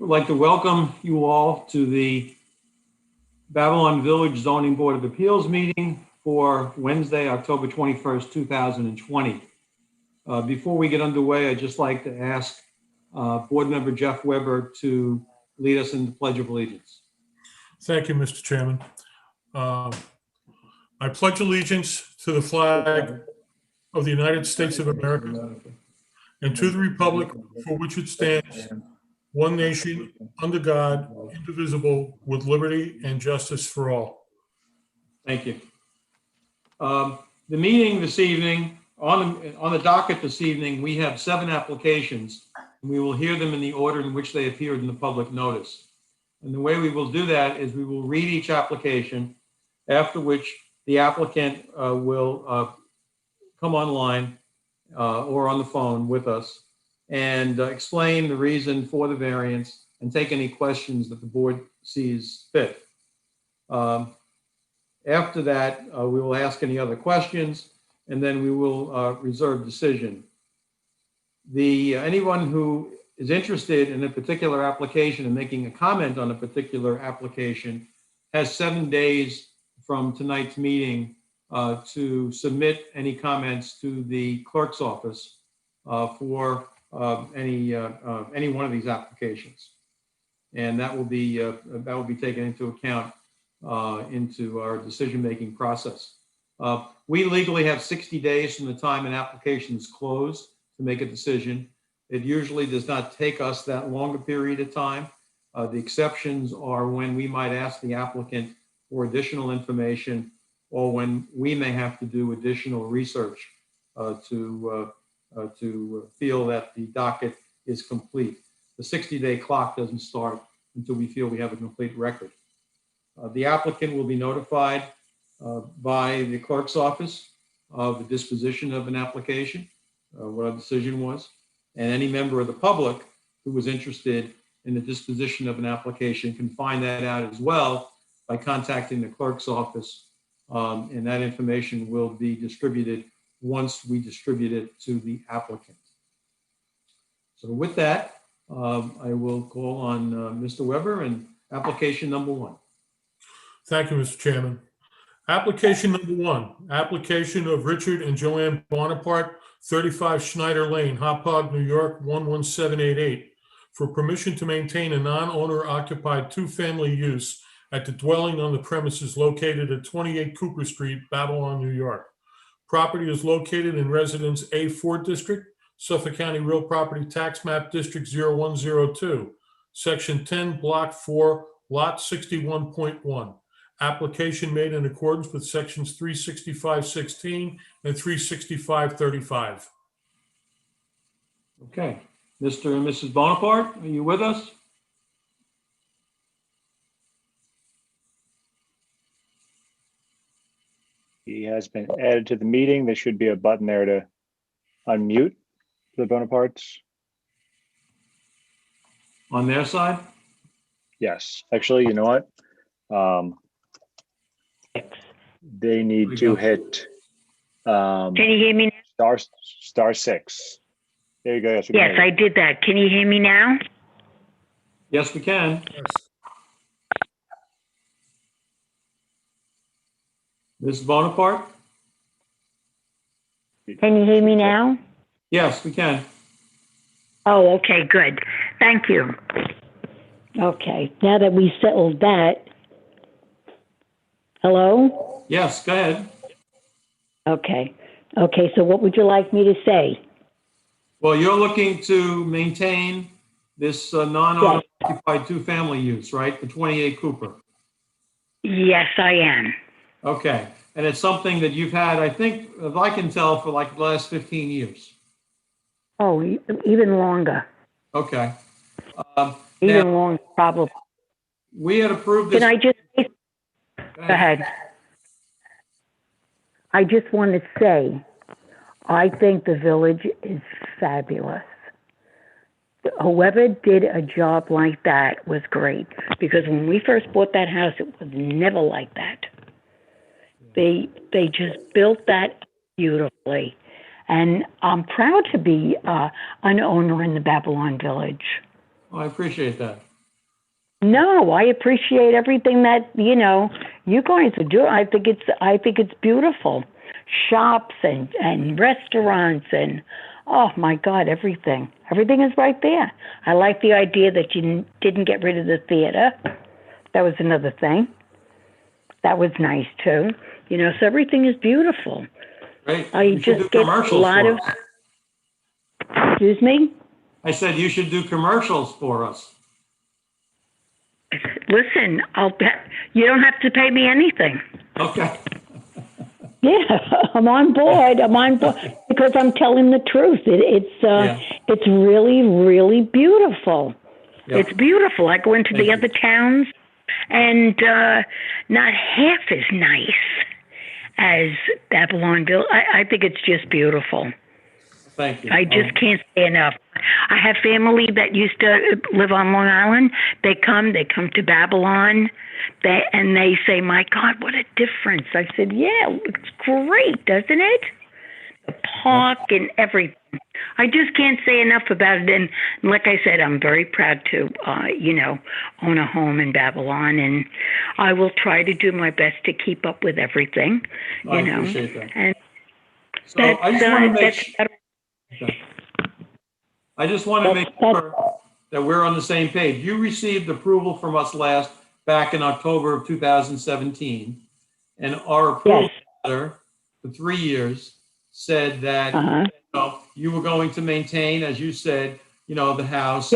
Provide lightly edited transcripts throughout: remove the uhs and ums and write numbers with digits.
I'd like to welcome you all to the Babylon Village Zoning Board of Appeals meeting for Wednesday, October 21st, 2020. Before we get underway, I'd just like to ask Board Member Jeff Weber to lead us in the Pledge of Allegiance. Thank you, Mr. Chairman. I pledge allegiance to the flag of the United States of America and to the republic for which it stands, one nation, under God, indivisible, with liberty and justice for all. Thank you. The meeting this evening, on the docket this evening, we have 7 applications, and we will hear them in the order in which they appeared in the public notice. And the way we will do that is we will read each application, after which the applicant will come online or on the phone with us and explain the reason for the variance and take any questions that the board sees fit. After that, we will ask any other questions, and then we will reserve decision. Anyone who is interested in a particular application and making a comment on a particular application has 7 days from tonight's meeting to submit any comments to the clerk's office for any one of these applications, and that will be taken into account into our decision-making process. We legally have 60 days from the time an application is closed to make a decision. It usually does not take us that long a period of time. The exceptions are when we might ask the applicant for additional information or when we may have to do additional research to feel that the docket is complete. The 60-day clock doesn't start until we feel we have a complete record. The applicant will be notified by the clerk's office of the disposition of an application, what our decision was, and any member of the public who was interested in the disposition of an application can find that out as well by contacting the clerk's office, and that information will be distributed once we distribute it to the applicant. So with that, I will call on Mr. Weber and application number 1. Thank you, Mr. Chairman. Application number 1, application of Richard and Joanne Bonaparte, 35 Schneider Lane, Hauppauge, New York, 11788, for permission to maintain a non-owner occupied 2-family use at the dwelling on the premises located at 28 Cooper Street, Babylon, New York. Property is located in Residence A4 District, Suffolk County Real Property Tax Map District 0102, Section 10, Block 4, Lot 61.1. Application made in accordance with Sections 365.16 and 365.35. Okay. Mr. and Mrs. Bonaparte, are you with us? He has been added to the meeting. There should be a button there to unmute the Bonapartes. On their side? Yes, actually, you know what? They need to hit Can you hear me now? star 6. There you go. Yes, I did that. Can you hear me now? Yes, we can. Yes. Mrs. Bonaparte? Can you hear me now? Yes, we can. Oh, okay, good. Thank you. Okay, now that we settled that. Hello? Yes, go ahead. Okay. Okay, so what would you like me to say? Well, you're looking to maintain this non-owner occupied 2-family use, right? The 28 Cooper. Yes, I am. Okay. And it's something that you've had, I think, if I can tell, for like the last 15 years. Oh, even longer. Okay. Even longer, probably. We had approved this. Can I just say? Go ahead. I just want to say, I think the village is fabulous. Whoever did a job like that was great, because when we first bought that house, it was never like that. They just built that beautifully, and I'm proud to be an owner in the Babylon Village. Oh, I appreciate that. No, I appreciate everything that, you guys are doing. I think it's beautiful. Shops and restaurants and, oh my God, everything. Everything is right there. I like the idea that you didn't get rid of the theater. That was another thing. That was nice too. So everything is beautiful. Great. I You should just do get a commercials lot for of, us. excuse me? I said you should do commercials for us. Listen, you don't have to pay me anything. Okay. Yeah, I'm on board. I'm on board because I'm telling the truth. Yeah. It's really, really beautiful. Yep. It's beautiful. I go into Thank the you. other towns, and not half as nice as Babylonville. I think it's just beautiful. Thank you. I just can't say enough. I have family that used to live on Long Island. They come to Babylon, and they say, "My God, what a difference!" I said, "Yeah, it's great, doesn't it? The park and everything." I just can't say enough about it. And like I said, I'm very proud to, own a home in Babylon, and I will try to do my best to keep up with everything. I appreciate that. And So I just want to make that's okay. I just want to make sure that we're on the same page. You received approval from us back in October of 2017, and our approval letter for 3 years said that you were going to maintain, as you said, the house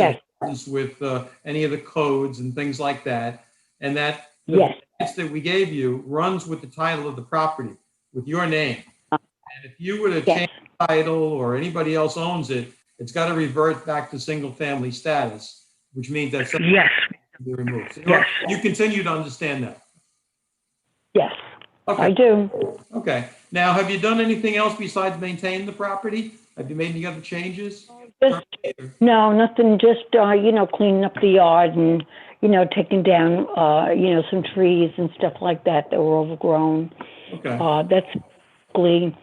with any of the codes and things like that, and that the variance that we gave you runs with the title of the property with your name. And if you were to change the title or anybody else owns it, it's got to revert back to single family status, which means that something can be removed. So you continue to understand that. Yes, okay. I do. Okay. Now, have you done anything else besides maintain the property? Have you made any other changes? No, nothing. Just cleaning up the yard and taking down some trees and stuff like that were overgrown. Okay. That's basically,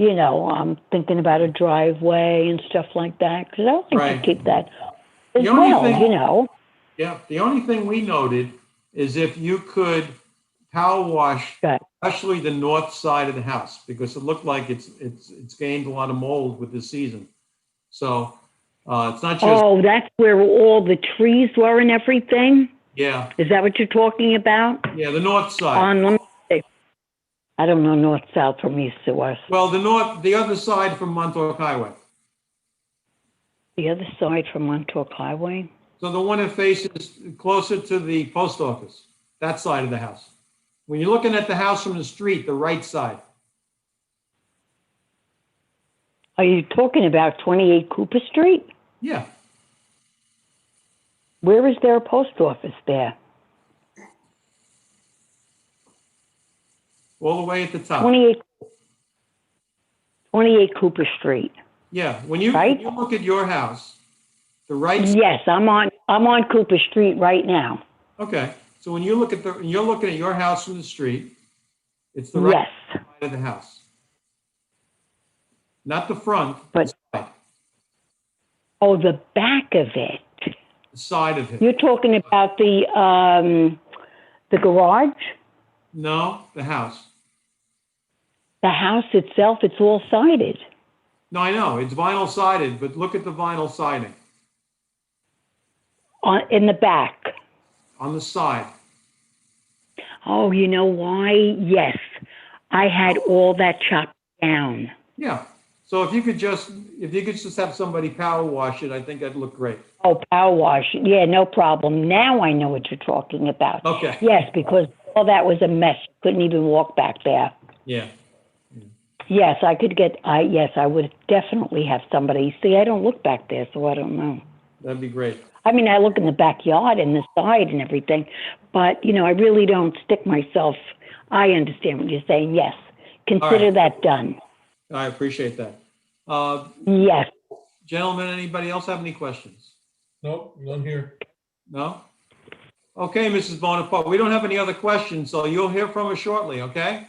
I'm thinking about a driveway and stuff like that because I like to keep that as well. Yeah. The only thing we noted is if you could power wash, especially the north side of the house, because it looked like it's gained a lot of mold with this season. So it's not just. Oh, that's where all the trees were and everything? Yeah. Is that what you're talking about? Yeah, the north side. I don't know north, south from east to west. Well, the other side from Montauk Highway. The other side from Montauk Highway? So the one that faces closer to the post office, that side of the house. When you're looking at the house from the street, the right side. Are you talking about 28 Cooper Street? Yeah. Where is there a post office there? All the way at the top. 28 Cooper Street. Yeah. When you look at your house, the right side. Yes, I'm on Cooper Street right now. Okay. So when you look at you're looking at your house from the street, it's the right side of the house. Not the front, but the side. Oh, the back of it. The side of it. You're talking about the garage? No, the house. The house itself, it's all sided. No, I know. It's vinyl sided, but look at the vinyl siding. In the back. On the side. Oh, you know why? Yes. I had all that chopped down. Yeah. So if you could just have somebody power wash it, I think that'd look great. Oh, power wash. Yeah, no problem. Now I know what you're talking about. Okay. Yes, because all that was a mess. Couldn't even walk back there. Yeah. Yes, I would definitely have somebody. See, I don't look back there, so I don't know. That'd be great. I mean, I look in the backyard and the side and everything, but, I really don't stick myself. I understand what you're saying. Yes. Consider that done. I appreciate that. Yes. Gentlemen, anybody else have any questions? Nope, none here. No? Okay, Mrs. Bonaparte, we don't have any other questions, so you'll hear from us shortly, okay?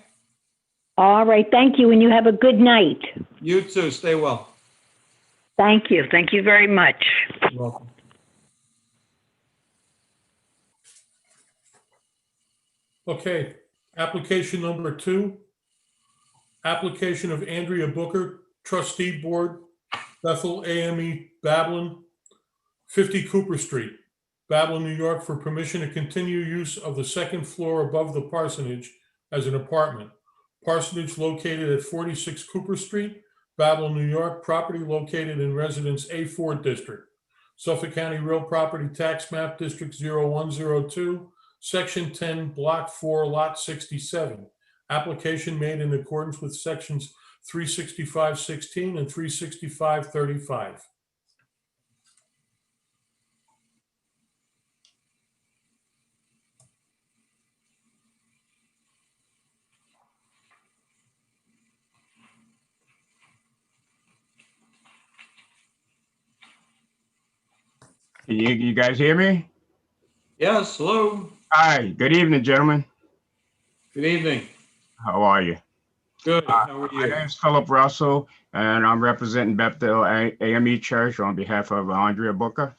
All right. Thank you, and you have a good night. You too. Stay well. Thank you. Thank you very much. You're welcome. Okay, application number 2, application of Andrea Booker, trustee board, Bethel AME Babylon, 50 Cooper Street, Babylon, New York, for permission to continue use of the second floor above the parsonage as an apartment. Parsonage located at 46 Cooper Street, Babylon, New York, property located in Residence A4 District, Suffolk County Real Property Tax Map District 0102, Section 10, Block 4, Lot 67. Application made in accordance with Sections 365-16 and 365-35. Can you guys hear me? Yes, hello. Hi, good evening, gentlemen. Good evening. How are you? Good. How are My you? name is Philip Russell, and I'm representing Bethel AME Church on behalf of Andrea Booker.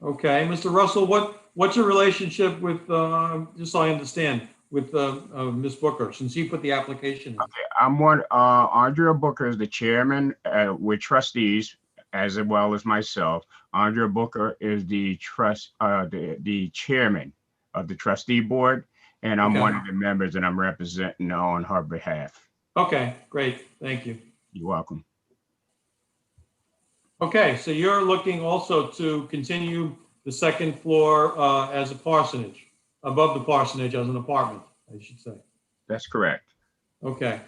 Okay, Mr. Russell, what's your relationship with, just so I understand, with Ms. Booker, since you put the application in? I'm one, Andrea Booker is the chairman with trustees, as well as myself. Andrea Booker is the the chairman of the trustee board, and I'm Okay. one of the members, and I'm representing on her behalf. Okay, great. Thank you. You're welcome. Okay, so you're looking also to continue the second floor as a parsonage, above the parsonage as an apartment, I should say. That's correct. Okay.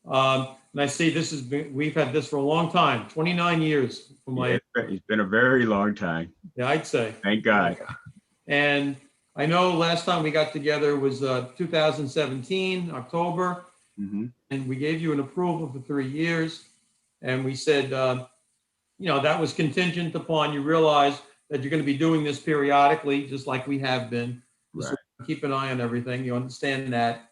And I see this has been, we've had this for a long time, 29 years for my, It's been a very long time. yeah, I'd say. Thank God. And I know last time we got together was 2017, October, Mhm. and we gave you an approval for 3 years. And we said, that was contingent upon you realize that you're going to be doing this periodically, just like we have been. Just Right. keep an eye on everything. You understand that.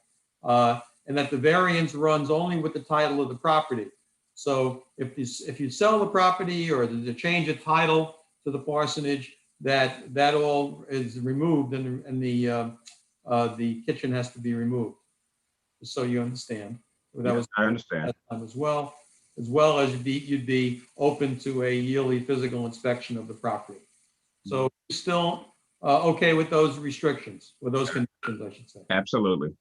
And that the variance runs only with the title of the property. So if you sell the property or there's a change of title to the parsonage, that all is removed and the kitchen has to be removed. Just so you understand. That was I understand. that time as well as you'd be open to a yearly physical inspection of the property. So still okay with those restrictions, with those conditions, I should say. Absolutely.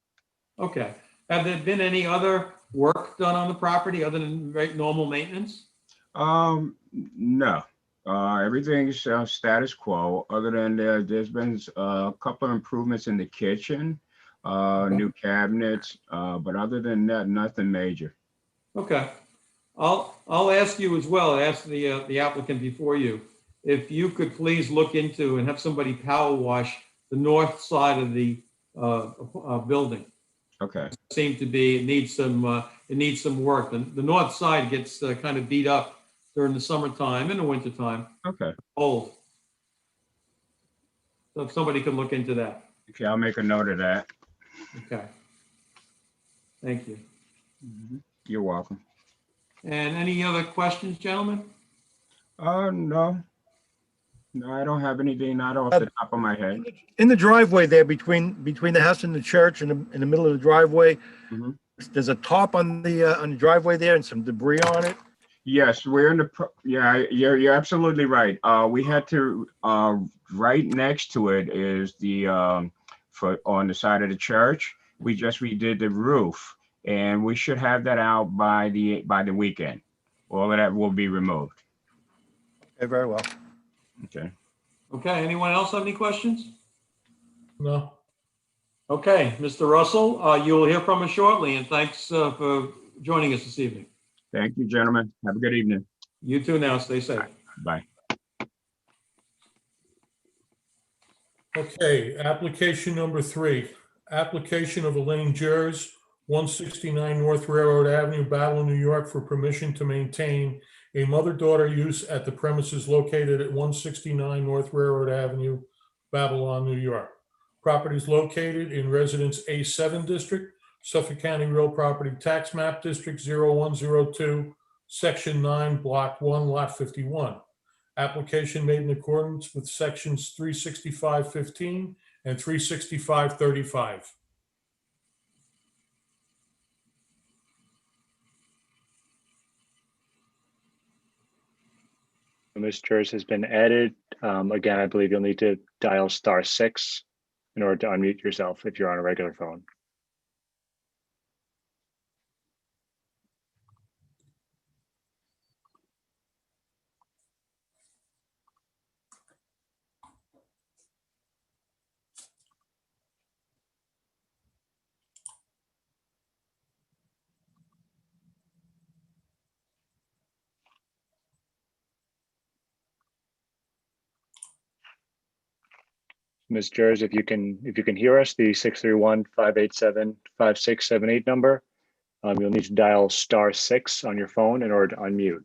Okay. Have there been any other work done on the property other than normal maintenance? No. Everything's status quo, other than there's been a couple of improvements in the kitchen, new cabinets, but other than that, nothing major. Okay. I'll ask you as well, ask the applicant before you, if you could please look into and have somebody power wash the north side of the building. Okay. Seem to be, it needs some work. The north side gets kind of beat up during the summertime and the wintertime, Okay. cold. So if somebody could look into that. Okay, I'll make a note of that. Okay. Thank you. You're welcome. And any other questions, gentlemen? No. No, I don't have anything, not off the top of my head. In the driveway there between the house and the church, in the middle of the driveway, Mhm. there's a top on the driveway there and some debris on it. Yes, we're in yeah, you're absolutely right. We had to, right next to it is the, on the side of the church, we just redid the roof, and we should have that out by the weekend. All of that will be removed. Okay, very well. Okay. Okay, anyone else have any questions? No. Okay, Mr. Russell, you will hear from us shortly, and thanks for joining us this evening. Thank you, gentlemen. Have a good evening. You too now, stay safe. Bye. Okay, application number 3, application of Elaine Jers, 169 North Railroad Avenue, Babylon, New York, for permission to maintain a mother-daughter use at the premises located at 169 North Railroad Avenue, Babylon, New York. Property is located in Residence A7 District, Suffolk County Real Property Tax Map District 0102, Section 9, Block 1, Lot 51. Application made in accordance with Sections 365-15 and 365-35. Ms. Jers has been added. Again, I believe you'll need to dial *6 in order to unmute yourself if you're on a regular phone. Ms. Jers, if you can hear us, the 631-587-5678 number, you'll need to dial *6 on your phone in order to unmute.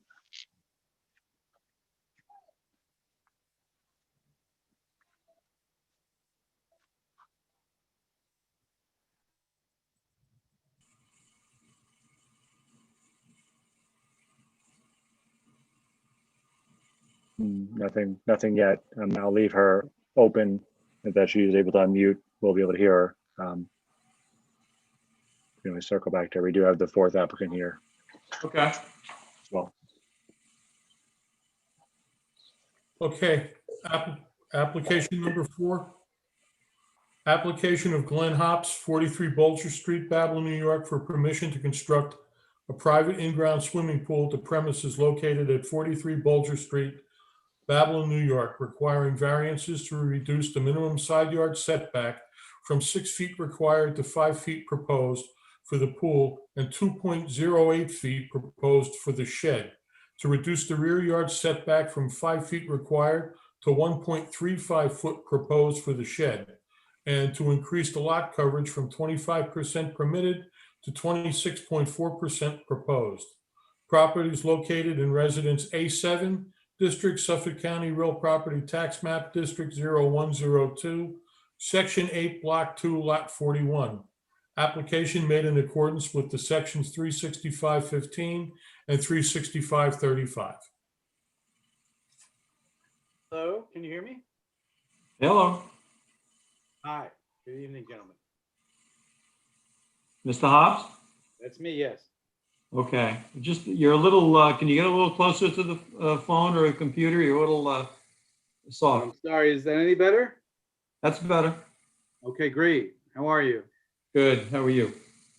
Nothing yet. I'll leave her open. If that she is able to unmute, we'll be able to hear her. We circle back to her. We do have the fourth applicant here Okay. as well. Okay, application number 4. Application of Glenn Hops, 43 Bolger Street, Babel, New York, for permission to construct a private in-ground swimming pool at the premises located at 43 Bolger Street, Babel, New York, requiring variances to reduce the minimum side yard setback from 6 feet required to 5 feet proposed for the pool and 2.08 feet proposed for the shed, to reduce the rear yard setback from 5 feet required to 1.35 foot proposed for the shed, and to increase the lot coverage from 25% permitted to 26.4% proposed. Property is located in Residence A7, District, Suffolk County, Real Property Tax Map, District 0102, Section 8, Block 2, Lot 41. Application made in accordance with the sections 365-15 and 365-35. Hello, can you hear me? Hello, Hi, good evening, gentlemen. Mr. Hobbs? That's me, yes. Okay, just, you're a little, can you get a little closer to the phone or a computer? You're a little soft. I'm sorry, is that any better? That's better. Okay, great. How are you? Good, how are you?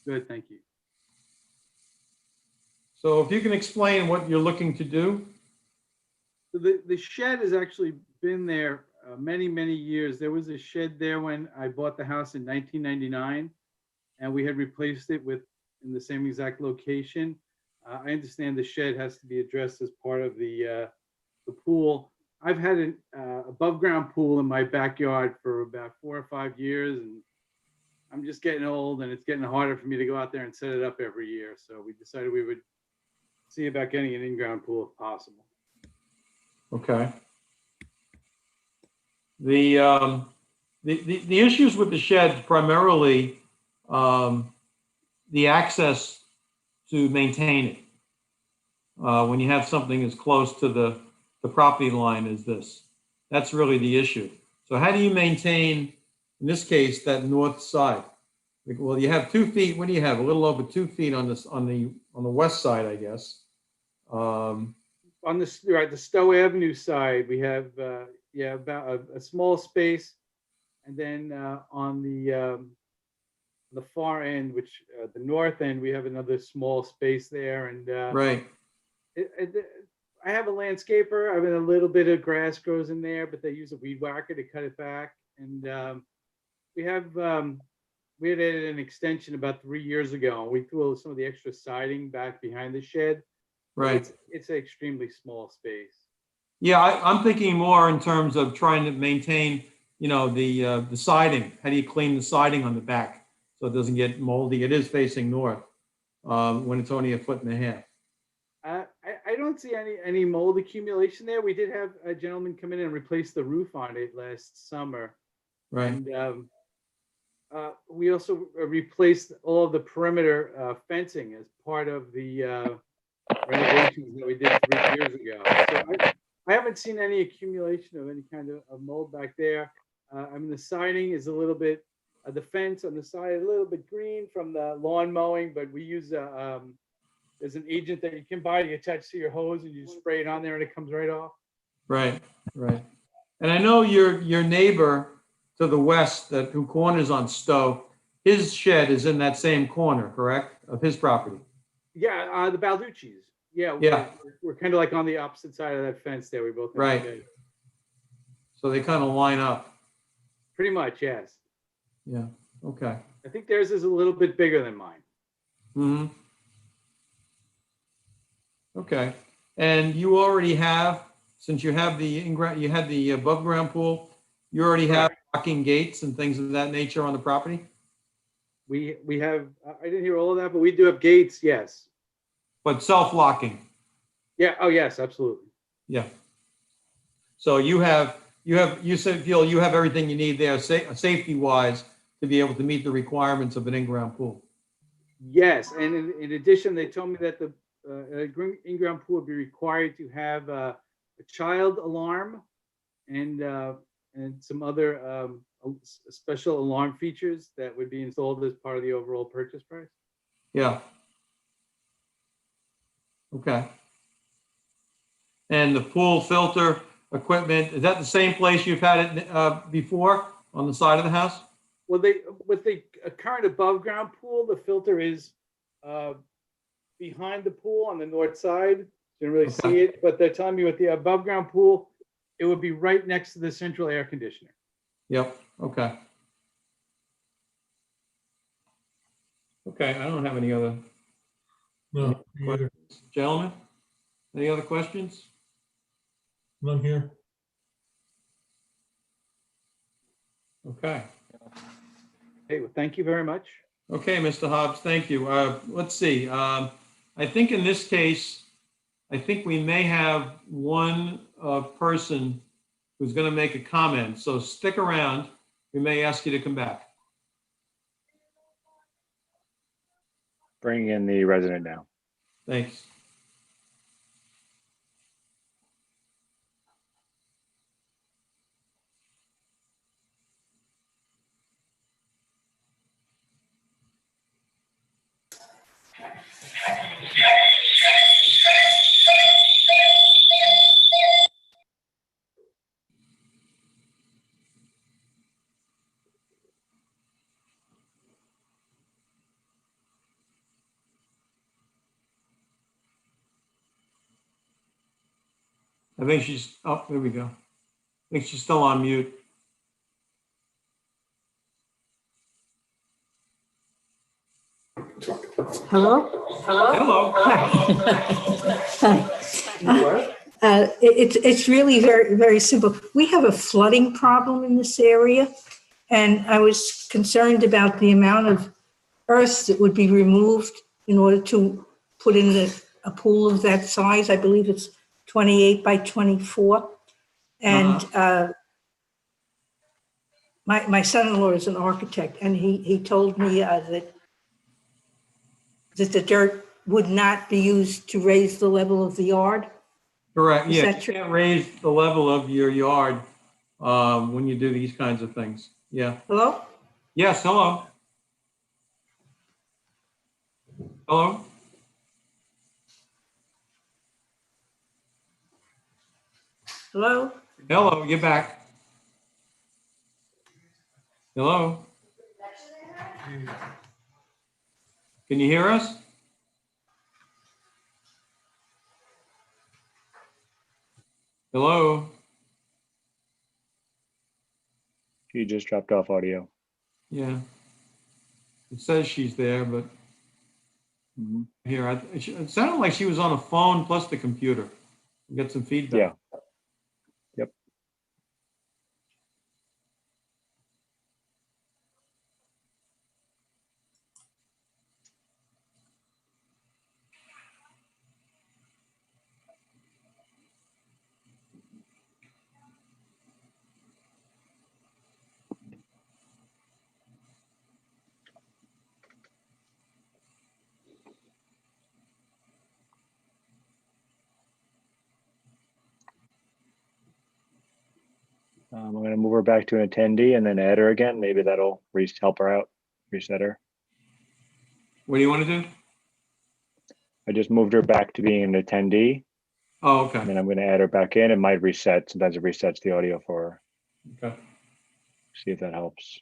Good, thank you. So if you can explain what you're looking to do? So the shed has actually been there many, many years. There was a shed there when I bought the house in 1999, and we had replaced it with in the same exact location. I understand the shed has to be addressed as part of the pool. I've had an above ground pool in my backyard for about 4 or 5 years, and I'm just getting old and it's getting harder for me to go out there and set it up every year. So we decided we would see about getting an in-ground pool if possible. Okay. The issues with the shed primarily the access to maintain it. When you have something as close to the property line as this, that's really the issue. So how do you maintain, in this case, that north side? Well, you have 2 feet. What do you have? A little over 2 feet on this on the west side, I guess. On the right, the Stowe Avenue side, we have about a small space, and then on the far end, which the north end, we have another small space there, and Right. I have a landscaper. I mean, a little bit of grass grows in there, but they use a weed whacker to cut it back, and we had added an extension about 3 years ago, and we threw some of the extra siding back behind the shed. Right. It's an extremely small space. Yeah, I'm thinking more in terms of trying to maintain, the siding. How do you clean the siding on the back so it doesn't get moldy? It is facing north when it's only 1.5 feet. I don't see any mold accumulation there. We did have a gentleman come in and replace the roof on it last summer. Right. And we also replaced all of the perimeter fencing as part of the renovations that we did 3 years ago. So I haven't seen any accumulation of any kind of mold back there. I mean, the siding is a little bit, the fence on the side, a little bit green from the lawn mowing, but we use there's an agent that you can buy to attach to your hose, and you spray it on there and it comes right off. Right, right. And I know your neighbor to the west who corners on Stowe, his shed is in that same corner, correct, of his property? Yeah, the Balducci's. Yeah, Yeah. we're kind of like on the opposite side of that fence there. We both have a Right. shed. So they kind of line up. Pretty much, yes. Yeah, okay. I think theirs is a little bit bigger than mine. Hmm. Okay. And you already have, since you have you had the above ground pool, you already have Correct. locking gates and things of that nature on the property? We have, I didn't hear all of that, but we do have gates, yes. But self-locking? Yeah, oh, yes, absolutely. Yeah. So you feel you have everything you need there, safety wise, to be able to meet the requirements of an in-ground pool. Yes, and in addition, they told me that the in-ground pool would be required to have a child alarm and some other special alarm features that would be installed as part of the overall purchase price. Yeah. Okay. And the pool filter equipment, is that the same place you've had it before on the side of the house? Well, with the current above ground pool, the filter is behind the pool on the north side. Didn't really see it, but they're telling me with the above ground pool, it would be right next to the central air conditioner. Yep. Okay. Okay. I don't have any other No, me either. gentlemen. Any other questions? None here. Okay. Hey, well, thank you very much. Okay, Mr. Hobbs, thank you. Let's see. I think in this case, I think we may have one person who's going to make a comment. So stick around. We may ask you to come back. Bring in the resident now. Thanks. I think she's, oh, there we go. I think she's still on mute. Hello? Hello. Hi. It's really very, very simple. We have a flooding problem in this area, and I was concerned about the amount of earth that would be removed in order to put in a pool of that size. I believe it's 28 by 24. And my son-in-law is an architect, and he told me that the dirt would not be used to raise the level of the yard. Correct. Is Yeah, that you true? can't raise the level of your yard when you do these kinds of things. Yeah. Hello? Yes, hello. Hello? Hello? Hello, you're back. Hello? Can you hear us? Hello? She just dropped off audio. Yeah. It says she's there, but Mhm. here, it sounded like she was on a phone plus the computer. Get some feedback. Yeah. Yep. I'm going to move her back to an attendee and then add her again. Maybe that'll help her out, reset her. What do you want to do? I just moved her back to being an attendee Oh, okay, And then I'm going to add her back in. It might reset. Sometimes it resets the audio for her. okay. See if that helps.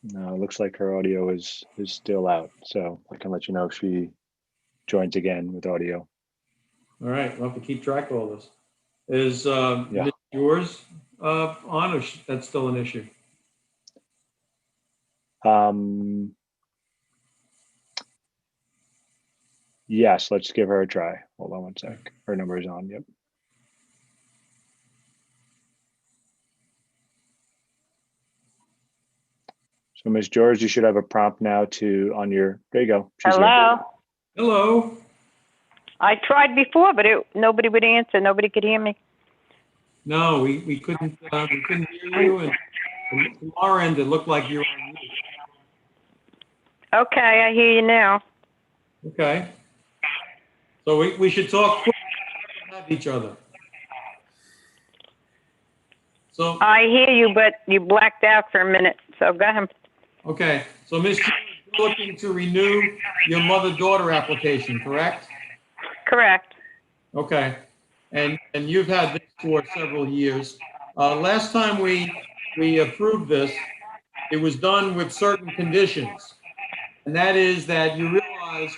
No, it looks like her audio is still out. So I can let you know if she joins again with audio. All right, we'll have to keep track of all this. Is Yeah. yours on, or that's still an issue? Yes, let's give her a try. Hold on one sec. Her number is on. Yep. So Ms. George, you should have a prompt now to on your, there you go. She's here. Hello. Hello? I tried before, but nobody would answer. Nobody could hear me. No, we couldn't hear you, and from our end, it looked like you were on mute. Okay, I hear you now. Okay. So we should talk quick at each other. So, I hear you, but you blacked out for a minute. So go ahead. okay, so Ms. George, you're looking to renew your mother-daughter application, correct? Correct. Okay, and you've had this for several years. Last time we approved this, it was done with certain conditions. And that is that you realize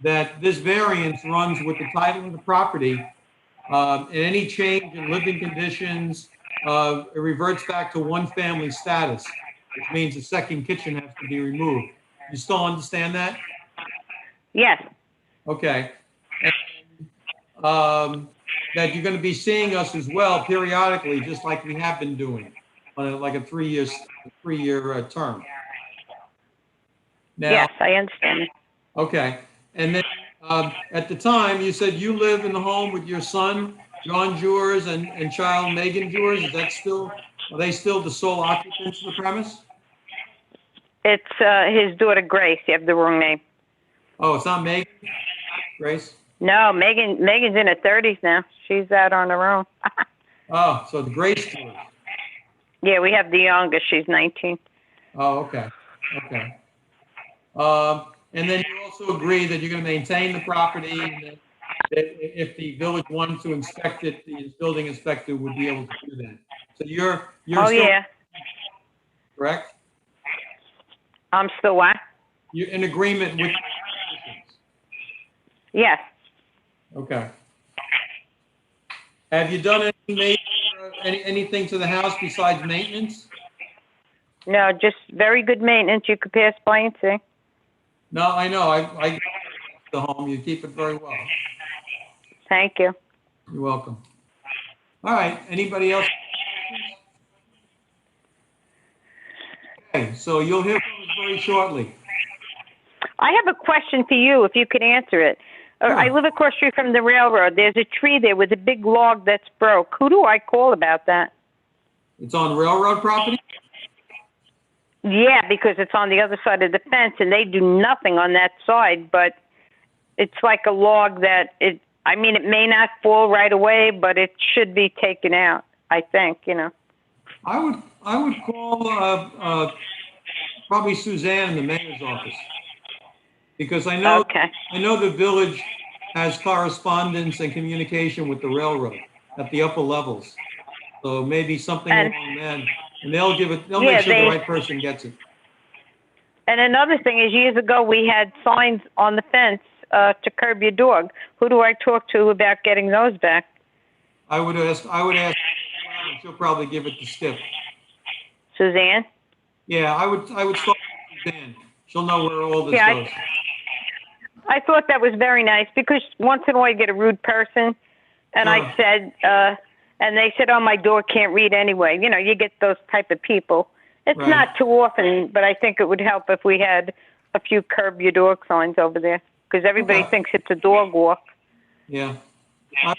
that this variance runs with the title of the property. And any change in living conditions, it reverts back to one family status, which means the second kitchen has to be removed. You still understand that? Yes. Okay. And, that you're going to be seeing us as well periodically, just like we have been doing, on like a three-year term. Now, Yes, I understand. okay. And then at the time, you said you live in the home with your son, John Jewers, and child Megan Jewers. Is that still, are they still the sole occupants of the premise? It's his daughter, Grace. You have the wrong name. Oh, it's not Megan? Grace? No, Megan's in her 30s now. She's out on her own. Oh, so the Grace Jewers. Yeah, we have the youngest. She's 19. Oh, okay. Okay. And then you also agree that you're going to maintain the property, and that if the village wanted to inspect it, the building inspector would be able to do that. So you're Oh, still yeah. correct? I'm still what? You're in agreement with the conditions. Yes. Okay. Have you done anything to the house besides maintenance? No, just very good maintenance. You could pass by and see. No, I know. I the home. You keep it very well. Thank you. You're welcome. All right. Anybody else? Okay. So you'll hear from us very shortly. I have a question for you, if you could answer it. Sure. I live across the street from the railroad. There's a tree there with a big log that's broke. Who do I call about that? It's on railroad property? Yeah, because it's on the other side of the fence, and they do nothing on that side, but it's like a log that it may not fall right away, but it should be taken out, I think, I would call probably Suzanne in the mayor's office, because I know Okay. the village has correspondence and communication with the railroad at the upper levels. So maybe something And- along that, and they'll Yeah, make sure the right person gets it. And another thing is, years ago, we had signs on the fence to curb your dog. Who do I talk to about getting those back? I would ask, and she'll probably give it to Skip. Suzanne? Yeah, I would start with Suzanne. She'll know where all this Yeah, goes. I thought that was very nice, because once in a while you get a rude person, and I Sure. said, and they said, oh, my dog can't read anyway. You get those type of people. It's Right. not too often, but I think it would help if we had a few curb your dog signs over there, because everybody Okay. thinks it's a dog walk, Yeah. I'd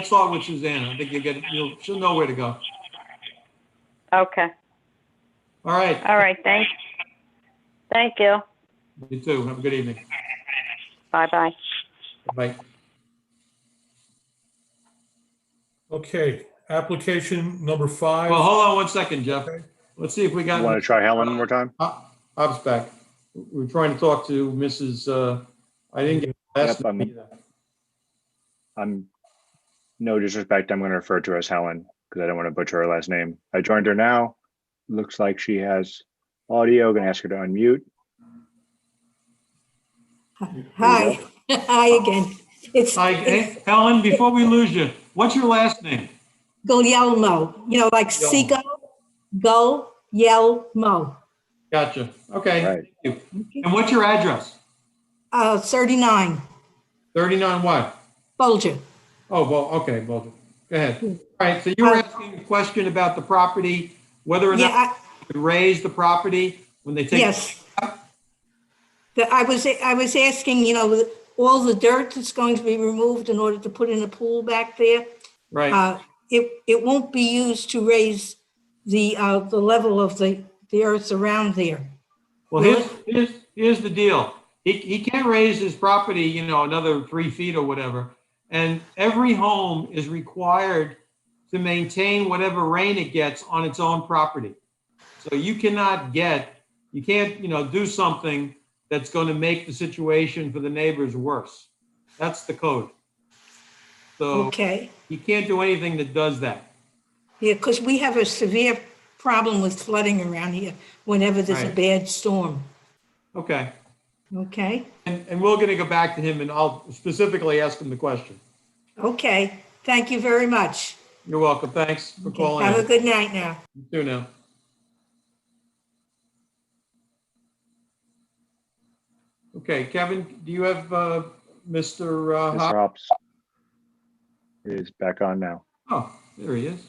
start with Suzanne. I think she'll know where to go. Okay. All right. All right. Thank you. You too. Have a good evening. Bye-bye. Bye. Okay, Application number 5. Well, hold on one second, Jeff. Let's see if we got. Want to try Helen one more time? Hobbs back. We're trying to talk to Mrs. I didn't get the last Yep, name either. I'm no disrespect. I'm going to refer to her as Helen because I don't want to butcher her last name. I joined her now. Looks like she has audio. Going to ask her to unmute. Hi, hi again. It's Hi, hey, Helen, before we lose you, what's your last name? Guglielmo, like Seagull, Guglielmo. Gotcha. Okay. Right. Thank you. And what's your address? 39, 39 what? Bulger. Oh, well, okay, well, go ahead. All right, so you were asking a question about the property, whether or not Yeah, you could raise the property when they take. yes. I was asking, with all the dirt that's going to be removed in order to put in a pool back there. Right. It won't be used to raise the level of the earth around there. Well, here's the deal. He can't raise his property, another 3 feet or whatever. And every home is required to maintain whatever rain it gets on its own property. So you can't, do something that's going to make the situation for the neighbors worse. That's the code. So Okay. you can't do anything that does that. Yeah, because we have a severe problem with flooding around here whenever there's a Right. bad storm. Okay. Okay? And we're going to go back to him and I'll specifically ask him the question. Okay. Thank you very much. You're welcome. Thanks for calling Have a in. good night now. You too now. Okay, Kevin, do you have Mr. Mr. Hop? Hops is back on now. Oh, there he is.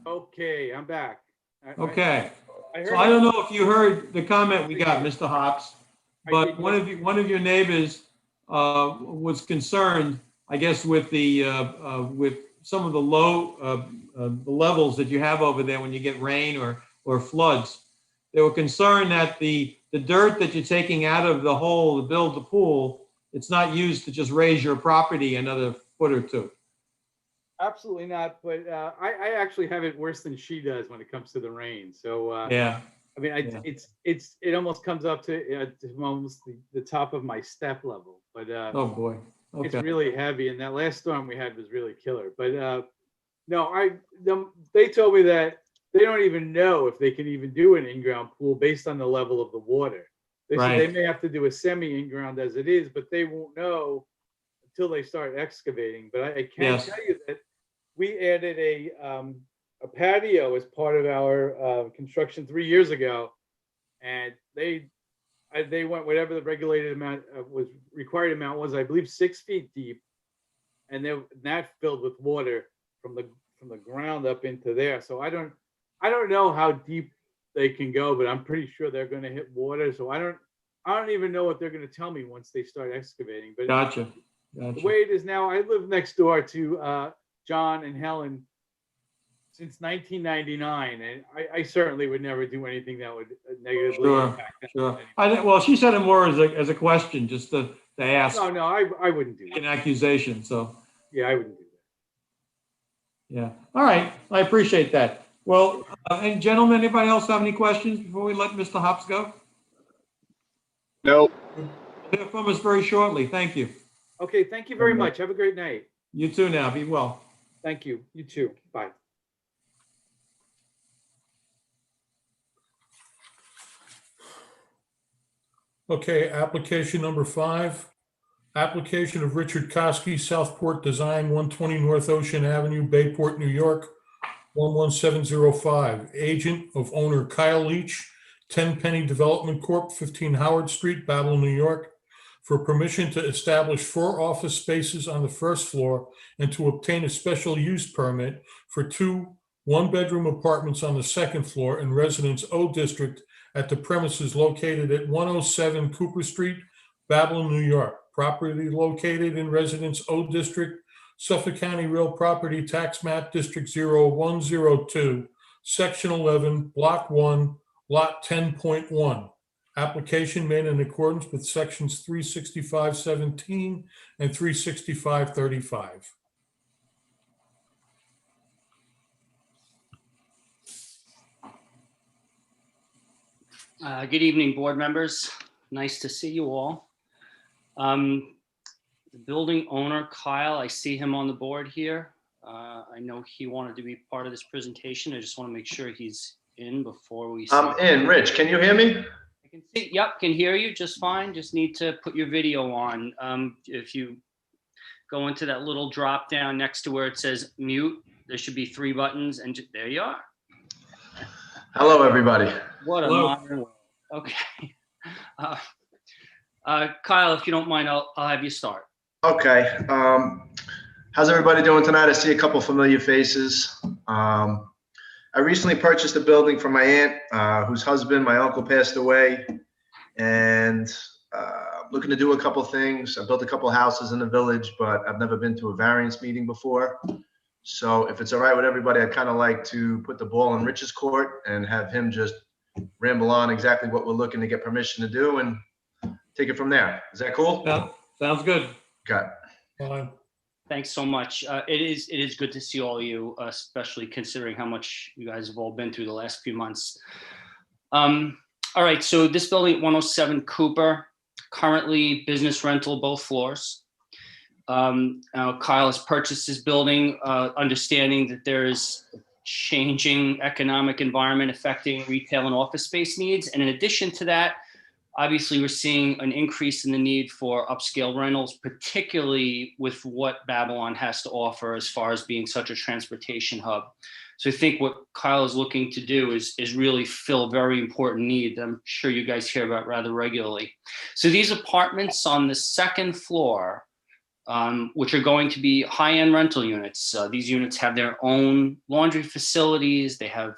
Okay, I'm back. Okay. I So I don't know if you heard the comment we got, Mr. Hops, I but did, one of your neighbors was concerned, I guess, with with some of the low the levels that you have over there when you get rain or floods. They were concerned that the dirt that you're taking out of the hole to build the pool, it's not used to just raise your property another foot or two. Absolutely not, but I actually have it worse than she does when it comes to the rain. So Yeah. I mean, Yeah. it almost comes up to almost the top of my step level, but Oh, boy. it's Okay. really heavy. And that last storm we had was really killer. But no, they told me that they don't even know if they can even do an in-ground pool based on the level of the water. They said they Right. may have to do a semi-in-ground as it is, but they won't know until they start excavating. But I can Yes. tell you that we added a patio as part of our construction 3 years ago, and they went whatever the regulated amount was required amount was, I believe 6 feet deep, and that filled with water from the ground up into there. So I don't know how deep they can go, but I'm pretty sure they're going to hit water. So I don't even know what they're going to tell me once they start excavating. But Gotcha. the Gotcha. way it is now, I live next door to John and Helen since 1999, and I certainly would never do anything that would negatively Sure. impact them. Sure. Well, she said it more as a question, just to ask, No, I wouldn't do an that. accusation. So, Yeah, I wouldn't do that. yeah. All right. I appreciate that. Well, and gentlemen, anybody else have any questions before we let Mr. Hops go? Nope. We'll hear from us very shortly. Thank you. Okay, thank you very much. Have a great night. You too now. Be well. Thank you. You too. Bye. Okay, application number 5. Application of Richard Koski, Southport Design, 120 North Ocean Avenue, Bayport, New York, 11705. Agent of owner Kyle Leach, 10 Penny Development Corp., 15 Howard Street, Babel, New York, for permission to establish 4 office spaces on the first floor and to obtain a special use permit for 2 one-bedroom apartments on the second floor in Residence O District at the premises located at 107 Cooper Street, Babel, New York. Property located in Residence O District, Suffolk County Real Property Tax Map District 0102, Section 11, Block 1, Lot 10.1. Application made in accordance with sections 365-17 and 365-35. Good evening, board members. Nice to see you all. The building owner, Kyle, I see him on the board here. I know he wanted to be part of this presentation. I just want to make sure he's in before we. I'm in. Rich, can you hear me? I can see, yep, can hear you just fine. Just need to put your video on. If you go into that little drop down next to where it says mute, there should be 3 buttons and there you are. Hello, everybody. What a Hello. modern world. Okay. Kyle, if you don't mind, I'll have you start. Okay. How's everybody doing tonight? I see a couple familiar faces. I recently purchased a building from my aunt, whose husband, my uncle, passed away, and looking to do a couple things. I built a couple houses in the village, but I've never been to a variance meeting before. So if it's all right with everybody, I'd kind of like to put the ball in Rich's court and have him just ramble on exactly what we're looking to get permission to do and take it from there. Is that cool? Yeah, sounds good. Okay. Fine. Thanks so much. It is good to see all of you, especially considering how much you guys have all been through the last few months. All right, so this building at 107 Cooper, currently business rental, both floors. Now Kyle has purchased this building, understanding that there is a changing economic environment affecting retail and office space needs. And in addition to that, obviously we're seeing an increase in the need for upscale rentals, particularly with what Babylon has to offer as far as being such a transportation hub. So I think what Kyle is looking to do is really fill a very important need that I'm sure you guys hear about rather regularly. So these apartments on the second floor, which are going to be high-end rental units. These units have their own laundry facilities. They have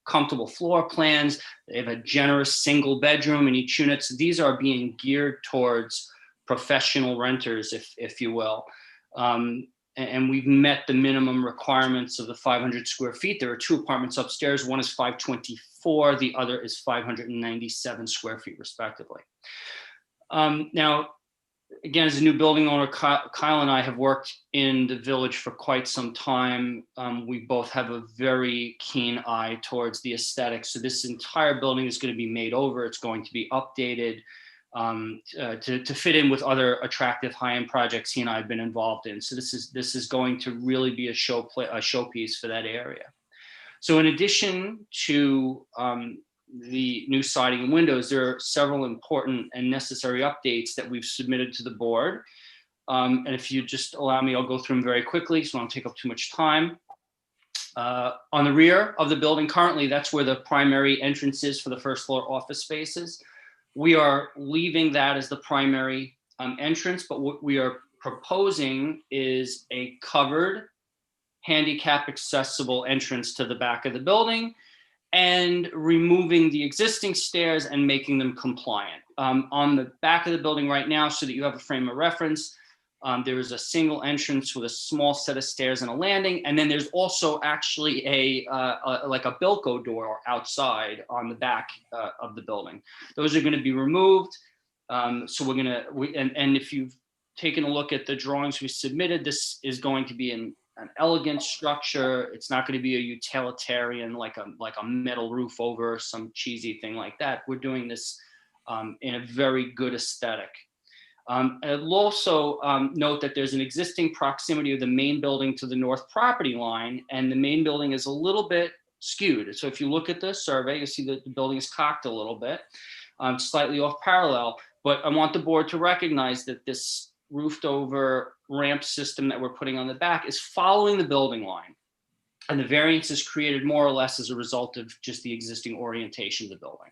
comfortable floor plans. They have a generous single bedroom in each unit. So these are being geared towards professional renters, if you will. And we've met the minimum requirements of the 500 square feet. There are 2 apartments upstairs. One is 524. The other is 597 square feet, respectively. Now, again, as a new building owner, Kyle and I have worked in the village for quite some time. We both have a very keen eye towards the aesthetics. So this entire building is going to be made over. It's going to be updated to fit in with other attractive high-end projects he and I have been involved in. So this is going to really be a showpiece for that area. So in addition to the new siding and windows, there are several important and necessary updates that we've submitted to the board. And if you just allow me, I'll go through them very quickly so I don't take up too much time. On the rear of the building currently, that's where the primary entrance is for the first floor office spaces. We are leaving that as the primary entrance, but what we are proposing is a covered handicap accessible entrance to the back of the building, and removing the existing stairs and making them compliant. On the back of the building right now, so that you have a frame of reference, there is a single entrance with a small set of stairs and a landing. And then there's also actually like a Bilko door outside on the back of the building. Those are gonna be removed. So and if you've taken a look at the drawings we submitted, this is going to be an elegant structure. It's not going to be a utilitarian, like a metal roof over some cheesy thing like that. We're doing this in a very good aesthetic. I'll also note that there's an existing proximity of the main building to the north property line, and the main building is a little bit skewed. So if you look at the survey, you see that the building is cocked a little bit, slightly off parallel. But I want the board to recognize that this roofed over ramp system that we're putting on the back is following the building line. And the variance is created more or less as a result of just the existing orientation of the building.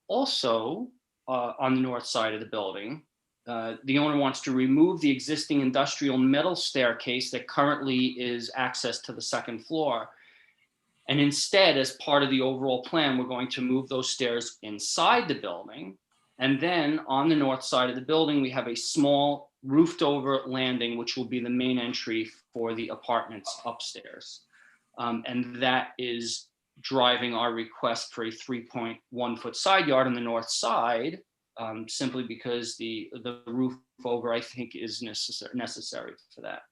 Also, on the north side of the building, the owner wants to remove the existing industrial metal staircase that currently is access to the second floor. And instead, as part of the overall plan, we're going to move those stairs inside the building. And then on the north side of the building, we have a small roofed over landing, which will be the main entry for the apartments upstairs. And that is driving our request for a 3.1 foot side yard on the north side, simply because the roof over, I think, is necessary for that.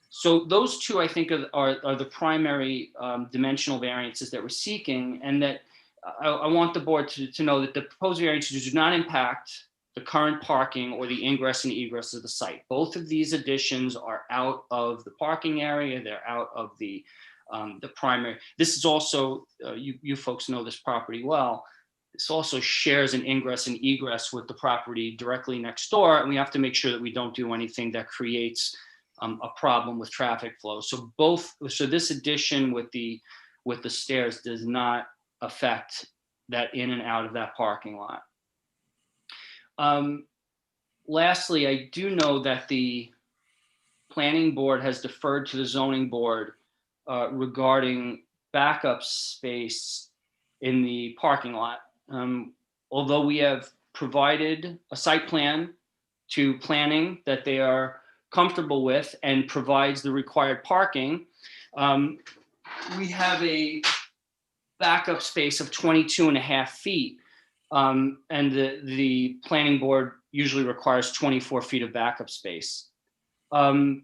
So those two, I think, are the primary dimensional variances that we're seeking, and that I want the board to know that the proposed variances do not impact the current parking or the ingress and egress of the site. Both of these additions are out of the parking area. They're out of the primary. This is also, you folks know this property well. This also shares an ingress and egress with the property directly next door, and we have to make sure that we don't do anything that creates a problem with traffic flow. So this addition with the stairs does not affect that in and out of that parking lot. Lastly, I do know that the planning board has deferred to the zoning board regarding backup space in the parking lot. Although we have provided a site plan to planning that they are comfortable with and provides the required parking, we have a backup space of 22.5 feet. And the planning board usually requires 24 feet of backup space. I'd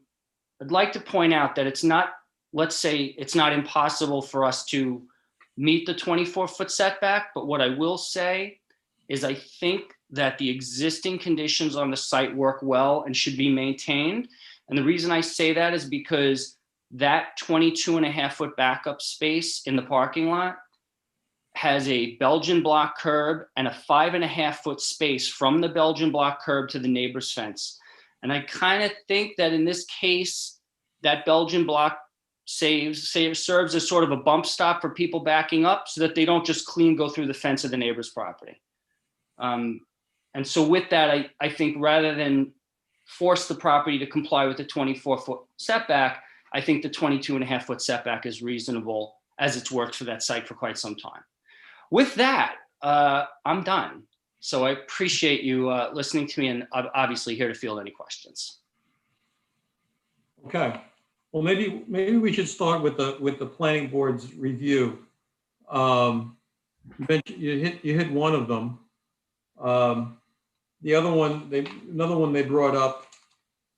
like to point out that it's not, let's say it's not impossible for us to meet the 24-foot setback, but what I will say is I think that the existing conditions on the site work well and should be maintained. And the reason I say that is because that 22.5-foot backup space in the parking lot has a Belgian block curb and a 5.5-foot space from the Belgian block curb to the neighbor's fence. And I kind of think that in this case, that Belgian block serves as sort of a bump stop for people backing up so that they don't just clean go through the fence of the neighbor's property. And so with that, I think rather than force the property to comply with the 24-foot setback, I think the 22.5-foot setback is reasonable as it's worked for that site for quite some time. With that, I'm done. So I appreciate you listening to me, and I'm obviously here to field any questions. Okay. Well, maybe we should start with the planning board's review. You hit one of them. The other one, another one they brought up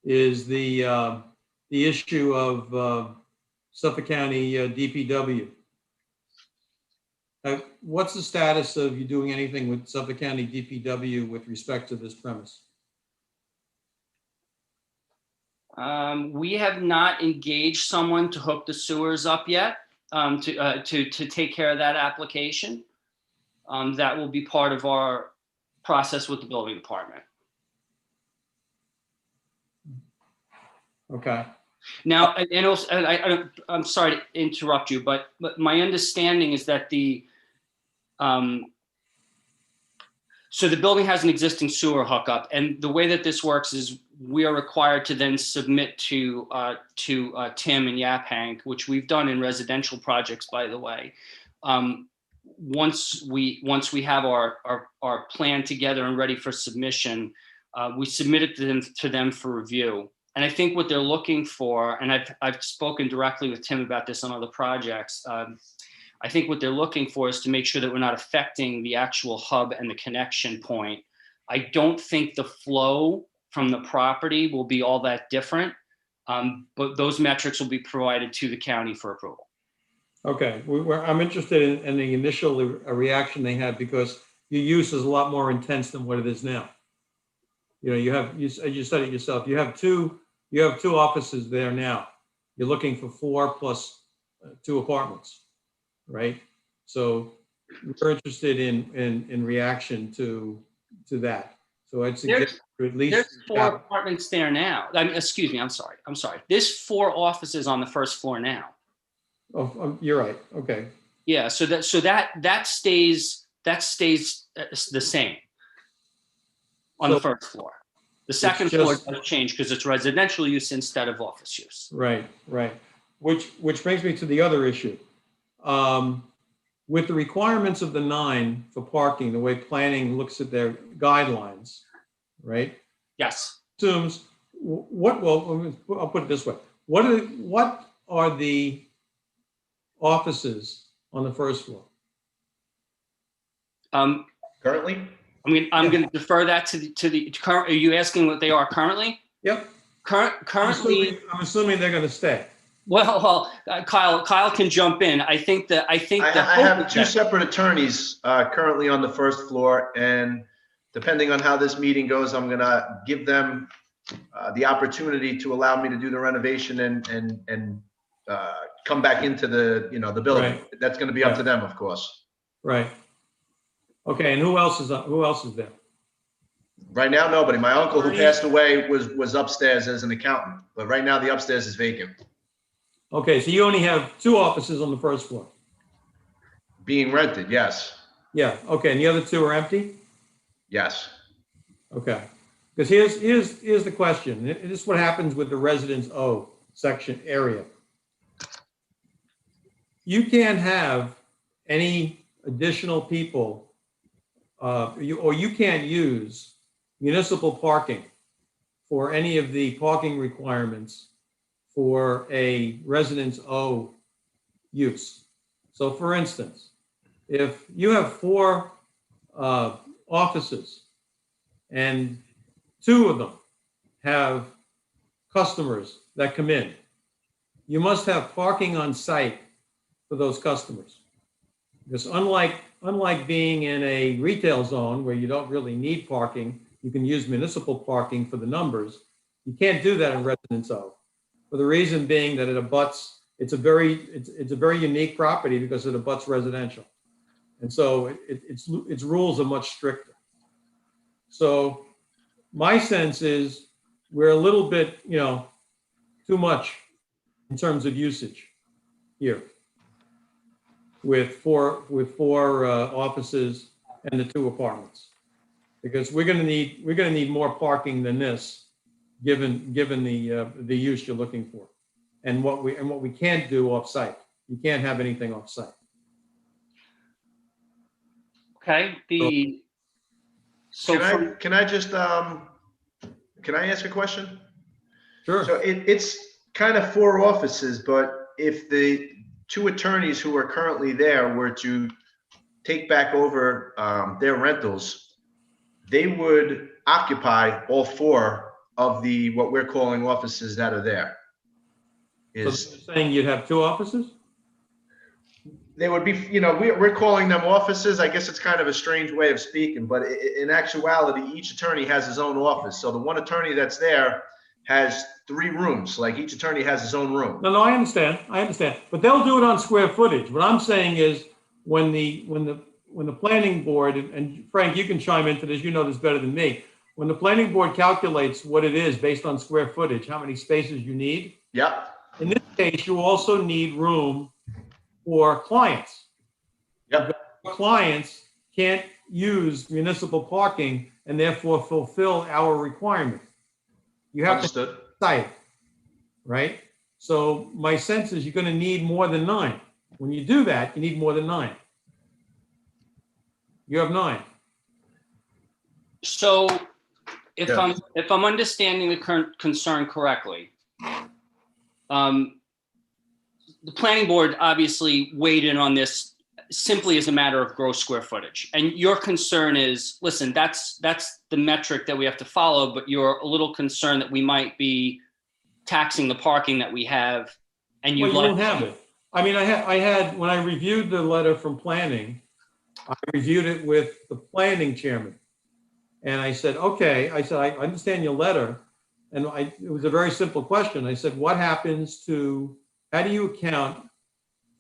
is the issue of Suffolk County DPW. What's the status of you doing anything with Suffolk County DPW with respect to this premise? We have not engaged someone to hook the sewers up yet to take care of that application. That will be part of our process with the building department. Okay. Now, and also, I'm sorry to interrupt you, but my understanding is that so the building has an existing sewer hookup, and the way that this works is we are required to then submit to Tim and Yaphank, which we've done in residential projects, by the way. Once we have our plan together and ready for submission, we submit it to them for review. And I think what they're looking for, and I've spoken directly with Tim about this on other projects. I think what they're looking for is to make sure that we're not affecting the actual hub and the connection point. I don't think the flow from the property will be all that different, but those metrics will be provided to the county for approval. Okay, I'm interested in the initial reaction they had, because your use is a lot more intense than what it is now. You know, you said it yourself. You have two offices there now. You're looking for 4 plus 2 apartments, right? So we're interested in reaction to that. So I'd suggest at least there's 4 apartments there now. I mean, excuse me. I'm sorry. There's 4 offices on the first floor now. Oh, you're right. Okay. Yeah. So that stays the same on the first floor. The second floor does change because it's residential use instead of office use. Right. Which brings me to the other issue. With the requirements of the 9 for parking, the way planning looks at their guidelines, right? Yes. Assumes I'll put it this way. What are the offices on the first floor? Currently? I'm going to defer that to the current. Are you asking what they are currently? Yep. Currently, I'm assuming they're going to stay. well, Kyle can jump in. I think the I hope have is two that- separate attorneys currently on the first floor, and depending on how this meeting goes, I'm gonna give them the opportunity to allow me to do the renovation and come back into the, the building. Right. That's gonna be up Yeah. to them, of course. Right. Okay, and who else is there? Right now, nobody. My uncle who passed away was upstairs as an accountant, but right now the upstairs is vacant, Okay, so you only have 2 offices on the first floor? being rented. Yes, Yeah, okay, and the other 2 are empty? yes. Okay, because here's the question. This is what happens with the Residence O section area. You can't have any additional people, you can't use municipal parking for any of the parking requirements for a Residence O use. So for instance, if you have 4 offices and 2 of them have customers that come in, you must have parking on site for those customers. Because unlike being in a retail zone where you don't really need parking, you can use municipal parking for the numbers. You can't do that in Residence O, for the reason being that it abuts, it's a very unique property because it abuts residential. And so its rules are much stricter. So my sense is we're a little bit, too much in terms of usage here with four offices and the 2 apartments, because we're going to need more parking than this, given the use you're looking for, and what we can't do off-site. You can't have anything off-site. okay. Can I just can I ask a question? Sure. So it's kind of 4 offices, but if the 2 attorneys who are currently there were to take back over their rentals, they would occupy all 4 of the what we're calling offices that are there. So you're saying you'd have 2 offices? They would be, we're calling them offices. I guess it's kind of a strange way of speaking, but in actuality, each attorney has his own office. So the one attorney that's there has 3 rooms, like each attorney has his own room. No, I understand. But they'll do it on square footage. What I'm saying is when the planning board, and Frank, you can chime into this, you know this better than me. When the planning board calculates what it is based on square footage, how many spaces you need. Yep. In this case, you also need room for clients. Yep. Clients can't use municipal parking and therefore fulfill our requirement. You have Understood. to site, right? So my sense is you're going to need more than 9. When you do that, you need more than 9. You have 9. So if Yeah. I'm understanding the current concern correctly, the planning board obviously weighed in on this simply as a matter of gross square footage. And your concern is, listen, that's the metric that we have to follow, but you're a little concerned that we might be taxing the parking that we have, and Well, you don't have it. I mean, I had, when I reviewed the letter from planning, I reviewed it with the planning chairman. And I said, okay, I understand your letter. And it was a very simple question. I said, what happens to, how do you account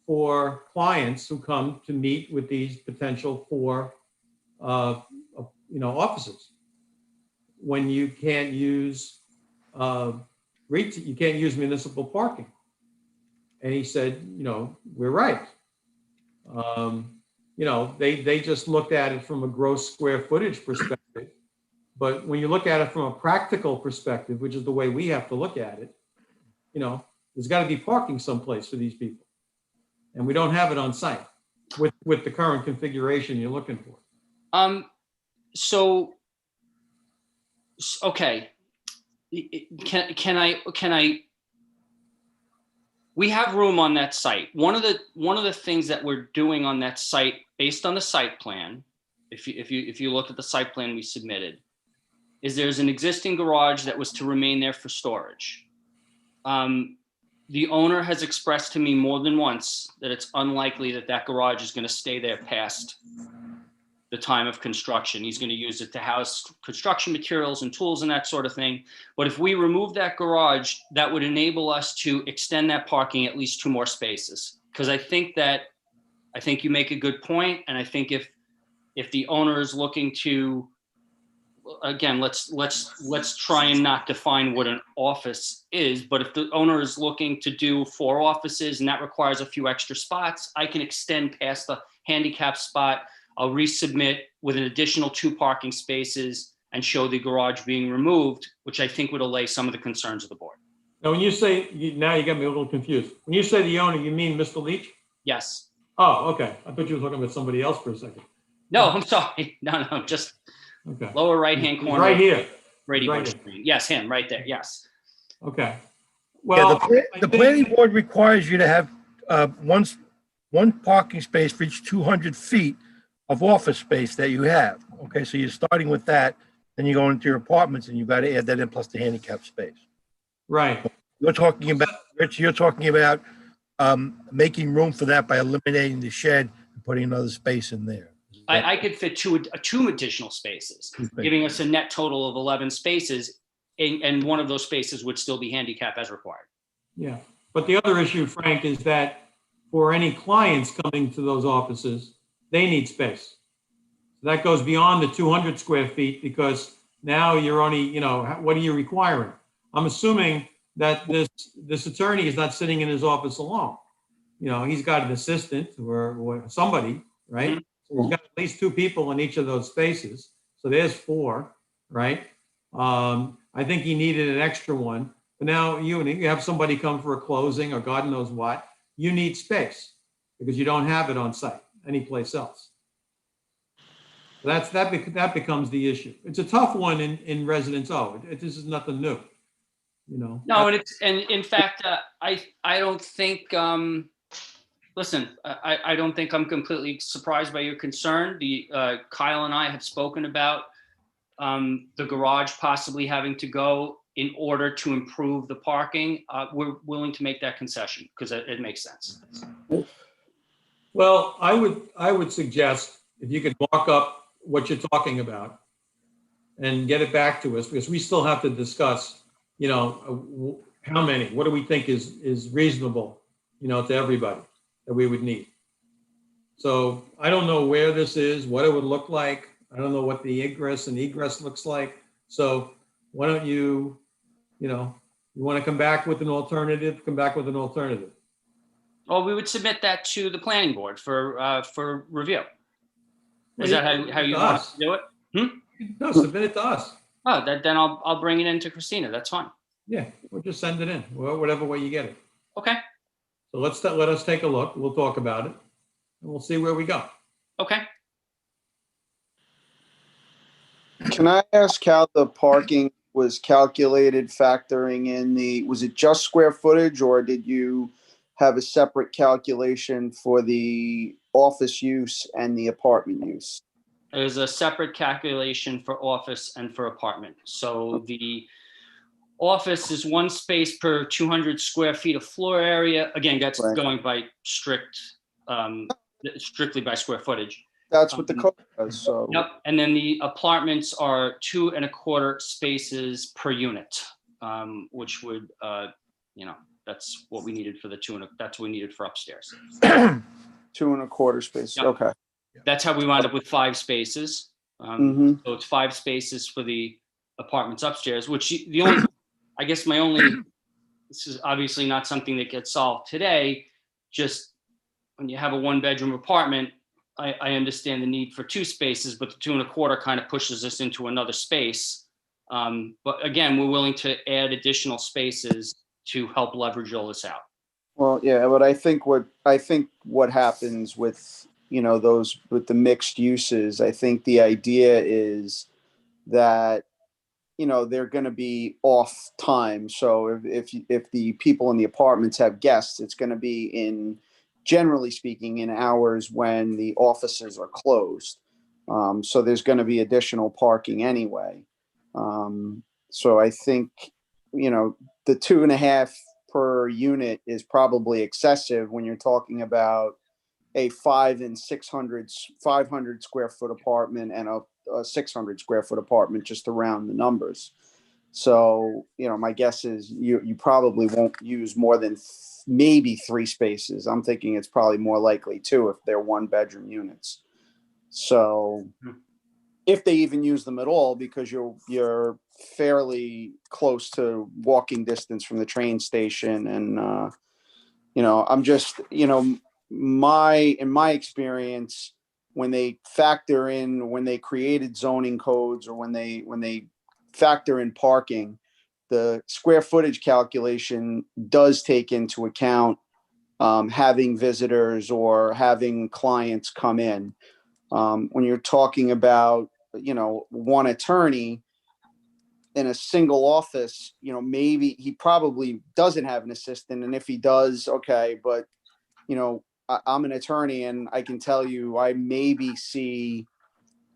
for clients who come to meet with these potential 4, offices when you can't use, you can't use municipal parking? And he said, we're right. They just looked at it from a gross square footage perspective. But when you look at it from a practical perspective, which is the way we have to look at it, there's got to be parking someplace for these people. And we don't have it on site with the current configuration you're looking for. So, okay. Can I We have room on that site. One of the things that we're doing on that site, based on the site plan, if you look at the site plan we submitted, is there's an existing garage that was to remain there for storage. The owner has expressed to me more than once that it's unlikely that that garage is going to stay there past the time of construction. He's going to use it to house construction materials and tools and that sort of thing. But if we remove that garage, that would enable us to extend that parking at least 2 more spaces. Because I think you make a good point, and I think if the owner is looking to, again, let's try and not define what an office is, but if the owner is looking to do 4 offices and that requires a few extra spots, I can extend past the handicap spot. I'll resubmit with an additional 2 parking spaces and show the garage being removed, which I think would allay some of the concerns of the board. Now, when you say, now you got me a little confused. When you say the owner, you mean Mr. Leach? Yes. Oh, okay. I thought you were talking about somebody else for a second. No, I'm sorry. No, just Okay. lower right-hand He's corner. right here. Brady Right Bunch here. Street. Yes, him right there. Yes. Okay. Yeah, Well, the planning board requires you to have one parking space for each 200 feet of office space that you have. Okay, so you're starting with that, then you go into your apartments and you've got to add that in plus the handicap space. right. You're talking about, Rich, making room for that by eliminating the shed and putting another space in there. I could fit two additional spaces, giving us a net total of 11 spaces, and one of those spaces would still be handicap as required. Yeah. But the other issue, Frank, is that for any clients coming to those offices, they need space. That goes beyond the 200 square feet because now you're only, what are you requiring? I'm assuming that this attorney is not sitting in his office alone. He's got an assistant or somebody, right? Mm-hmm. So he's got at least 2 people in each of those spaces. So there's 4, right? I think he needed an extra one. But now you have somebody come for a closing or God knows what, you need space because you don't have it on site anyplace else. That becomes the issue. It's a tough one in Residence O. This is nothing new, No, and in fact, I don't think. Listen, I don't think I'm completely surprised by your concern. Kyle and I have spoken about the garage possibly having to go in order to improve the parking. We're willing to make that concession because it makes sense. Well, I would suggest if you could walk up what you're talking about and get it back to us, because we still have to discuss, how many, what do we think is reasonable, to everybody that we would need. So I don't know where this is, what it would look like. I don't know what the ingress and egress looks like. So why don't you want to come back with an alternative, Well, we would submit that to the planning board for review. Is that how you want to do it? No, submit it to us. Oh, then I'll bring it in to Christina. That's fine. Yeah, we'll just send it in, whatever way you get it. Okay. So let us take a look. We'll talk about it and we'll see where we go. Okay. Can I ask how the parking was calculated factoring in was it just square footage or did you have a separate calculation for the office use and the apartment use? There's a separate calculation for office and for apartment. So the office is 1 space per 200 square feet of floor area. Again, that's Right. going by strictly by square footage. That's what the code does, so. Yep. And then the apartments are 2.25 spaces per unit, which would, that's what we needed for that's what we needed for upstairs. 2.25 spaces, Yep. okay. That's how we wound up with 5 spaces. Mhm. So it's 5 spaces for the apartments upstairs, which this is obviously not something that gets solved today. Just when you have a 1-bedroom apartment, I understand the need for 2 spaces, but the 2.25 kind of pushes us into another space. But again, we're willing to add additional spaces to help leverage all this out. Well, yeah, but I think what happens with, those with the mixed uses, I think the idea is that they're going to be off time. So if the people in the apartments have guests, it's going to be generally speaking, in hours when the offices are closed. So there's going to be additional parking anyway. So I think, the 2.5 per unit is probably excessive when you're talking about a 500 square foot apartment and a 600 square foot apartment, just to round the numbers. So, my guess is you probably won't use more than maybe 3 spaces. I'm thinking it's probably more likely 2 if they're 1-bedroom units. So if they even use them at all, because you're fairly close to walking distance from the train station. And, I'm just, in my experience, when they created zoning codes, or when they factor in parking, the square footage calculation does take into account having visitors or having clients come in. When you're talking about, one attorney in a single office, maybe he probably doesn't have an assistant. And if he does, okay, but, I'm an attorney and I can tell you I maybe see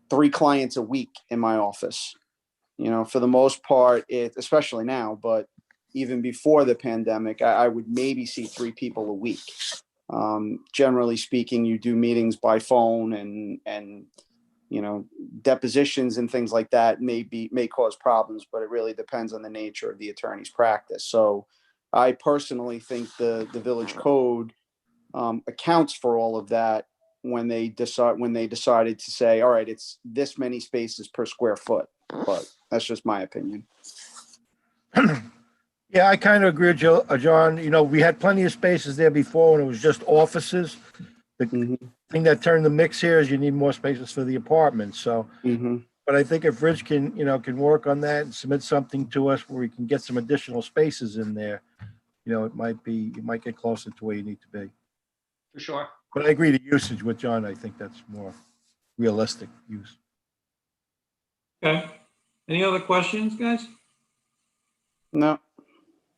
3 clients a week in my office. For the most part, especially now, but even before the pandemic, I would maybe see 3 people a week. Generally speaking, you do meetings by phone and depositions and things like that may cause problems, but it really depends on the nature of the attorney's practice. So I personally think the village code accounts for all of that when they decided to say, all right, it's this many spaces per square foot. But that's just my opinion. Yeah, I kind of agree with you, John. We had plenty of spaces there before when it was just offices. The thing that turned the mix here is you need more spaces for the apartments. So, but I think if Rich can work on that and submit something to us where we can get some additional spaces in there, you might get closer to where you need to be. For sure. But I agree, the usage with John, I think that's more realistic use. Okay. Any other questions, guys? No.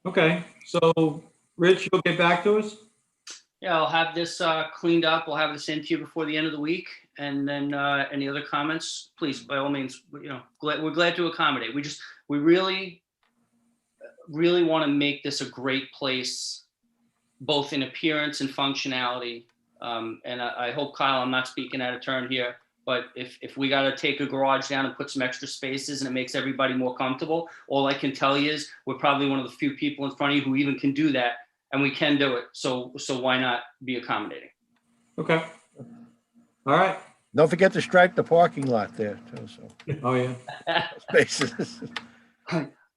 Okay, so Rich, you'll get back to us? Yeah, I'll have this cleaned up. We'll have this in to you before the end of the week. And then any other comments, please, by all means, we're glad to accommodate. We really, really want to make this a great place, both in appearance and functionality. And I hope, Kyle, I'm not speaking out of turn here, but if we got to take a garage down and put some extra spaces and it makes everybody more comfortable, all I can tell you is we're probably one of the few people in front of you who even can do that, and we can do it. So why not be accommodating? Okay. All right. Don't forget to stripe the parking lot there too. So. Oh, yeah. Spaces.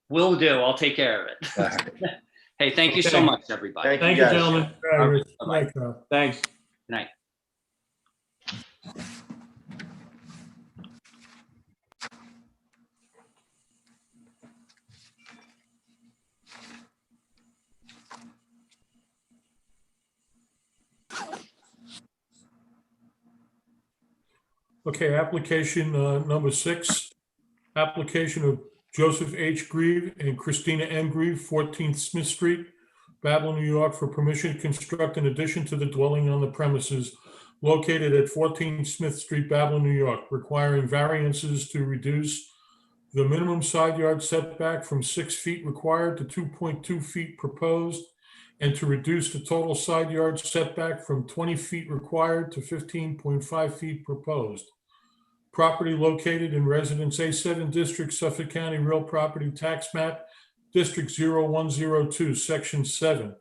Will do. I'll take care of it. Right. Hey, thank you so Okay. much, everybody. Thank you, gentlemen. All right, Rich. Bye-bye. Good night, Kyle. Thanks. Good night. Okay, application number 6, application of Joseph H. Grieve and Christina M. Grieve, 14th Smith Street, Babylon, New York, for permission to construct an addition to the dwelling on the premises located at 14 Smith Street, Babylon, New York, requiring variances to reduce the minimum side yard setback from 6 feet required to 2.2 feet proposed, and to reduce the total side yard setback from 20 feet required to 15.5 feet proposed. Property located in Residence A7 District, Suffolk County Real Property Tax Map, District 0102, Section 7,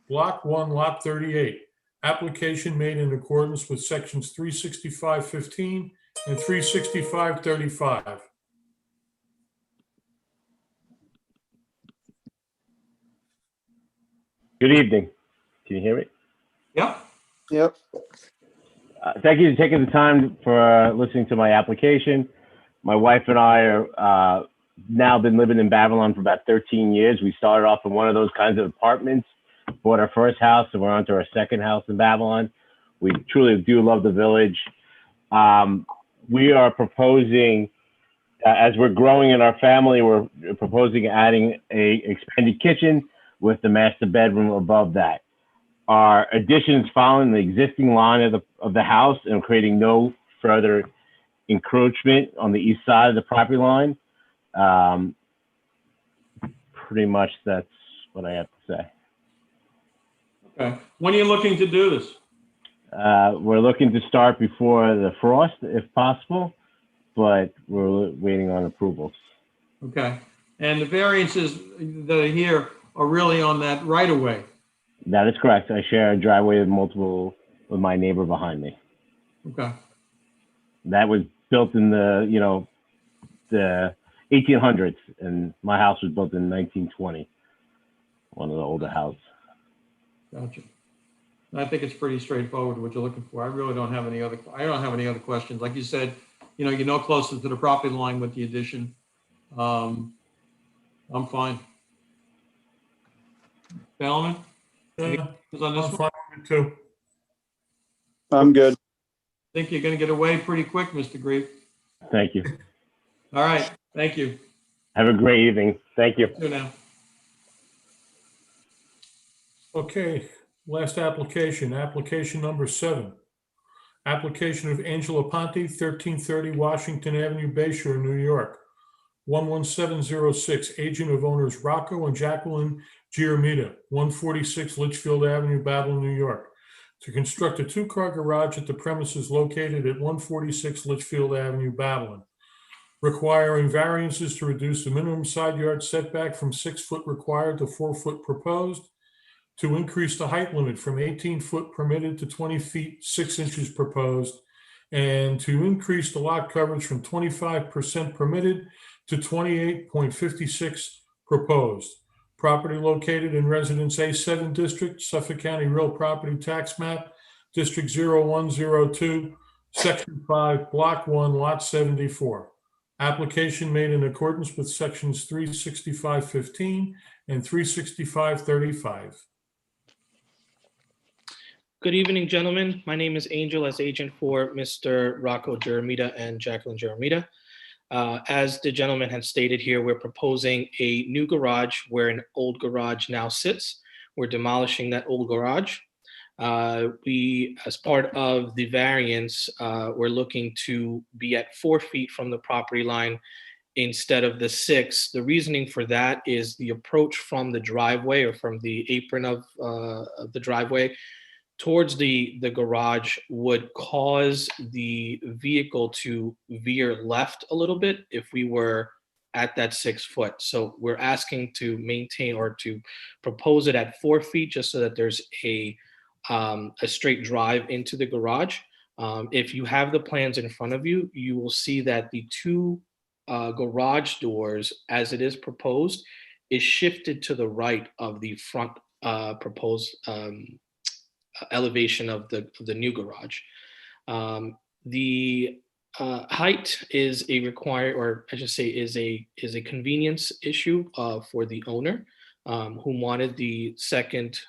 Block 1, Lot 38. Application made in accordance with Sections 365-15 and 365-35. Good evening. Can you hear me? Yep. Yep. Thank you for taking the time for listening to my application. My wife and I are now been living in Babylon for about 13 years. We started off in one of those kinds of apartments, bought our first house, and we're on to our second house in Babylon. We truly do love the village. We are proposing As we're growing in our family, we're proposing adding a expanded kitchen with the master bedroom above that. Our additions following the existing line of the house and creating no further encroachment on the east side of the property line. Pretty much that's what I have to say. Okay. When are you looking to do this? We're looking to start before the frost, if possible, but we're waiting on approvals. Okay. And the variances that are here are really on that right of way. That is correct. I share a driveway with my neighbor behind me. Okay. That was built in the 1800s, and my house was built in 1920. One of the older houses. Gotcha. I think it's pretty straightforward what you're looking for. I really don't have any other questions. Like you said, you're no closer to the property line with the addition. I'm fine. Gentlemen? Any questions on this I'm one? fine with it too. I'm good. I think you're going to get away pretty quick, Mr. Grief. Thank you. All right. Thank you. Have a great evening. Thank you. You now. Okay, last application, application number 7. Application of Angela Ponte, 1330 Washington Avenue, Bayshore, New York. 11706, agent of owners Rocco and Jacqueline Giarmita, 146 Litchfield Avenue, Babylon, New York, to construct a 2-car garage at the premises located at 146 Litchfield Avenue, Babylon, requiring variances to reduce the minimum side yard setback from 6 foot required to 4 foot proposed, to increase the height limit from 18 foot permitted to 20 feet 6 inches proposed, and to increase the lot coverage from 25% permitted to 28.56 proposed. Property located in Residence A7 District, Suffolk County Real Property Tax Map, District 0102, Section 5, Block 1, Lot 74. Application made in accordance with Sections 365.15 and 365.35. Good evening, gentlemen. My name is Angel as agent for Mr. Rocco Giarmita and Jacqueline Giarmita. As the gentleman had stated here, we're proposing a new garage where an old garage now sits. We're demolishing that old garage. As part of the variance, we're looking to be at 4 feet from the property line instead of the 6. The reasoning for that is the approach from the driveway or from the apron of the driveway towards the garage would cause the vehicle to veer left a little bit if we were at that 6 foot. So we're asking to maintain or to propose it at 4 feet just so that there's a straight drive into the garage. If you have the plans in front of you, you will see that the 2 garage doors, as it is proposed, is shifted to the right of the front proposed elevation of the new garage. The height is a required, or I should say, is a convenience issue for the owner, who wanted the second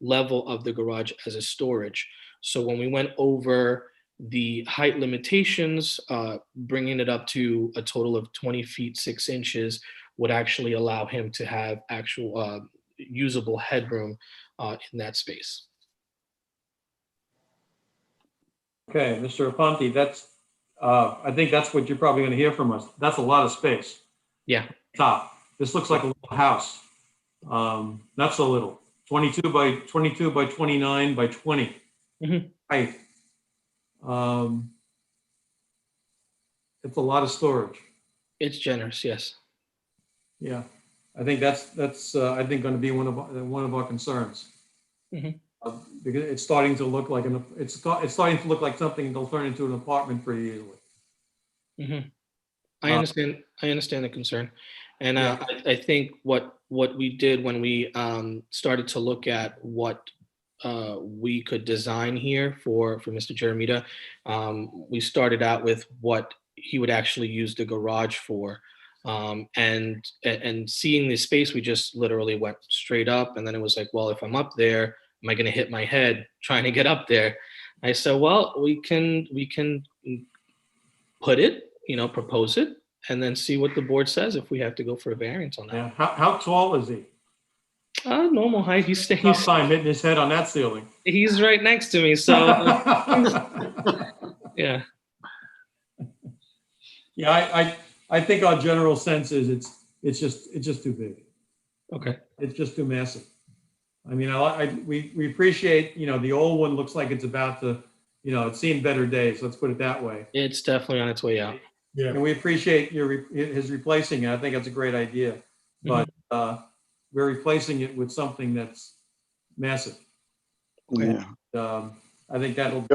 level of the garage as a storage. So when we went over the height limitations, bringing it up to a total of 20 feet 6 inches would actually allow him to have actual usable headroom in that space. Okay, Mr. Aponte, that's, I think that's what you're probably going to hear from us. That's a lot of space. Yeah. Top. This looks like a little house. Not so little. 22 by 29 by 20 height. It's a lot of storage. It's generous, yes. Yeah, I think that's I think going to be one of our concerns. Because it's starting to look like it's starting to look like something that'll turn into an apartment pretty easily. I understand the concern, and I think what we did when we started to look at what we could design here for Mr. Giarmita, we started out with what he would actually use the garage for, and seeing the space, we just literally went straight up, and then it was like, well, if I'm up there, am I going to hit my head trying to get up there? I said, well, we can put it propose it and then see what the board says if we have to go for a variance on that. Yeah. How tall is he? Normal height. He's Tough time hitting his head on that ceiling. he's right next to me, so yeah. Yeah, I think our general sense is it's just too big. Okay. It's just too massive. I mean, we appreciate, the old one looks like it's about to, it's seen better days. Let's put it that way. It's definitely on its way out. Yeah. And we appreciate his replacing it. I think that's a great idea. But we're replacing it with something that's massive. Yeah. I think that'll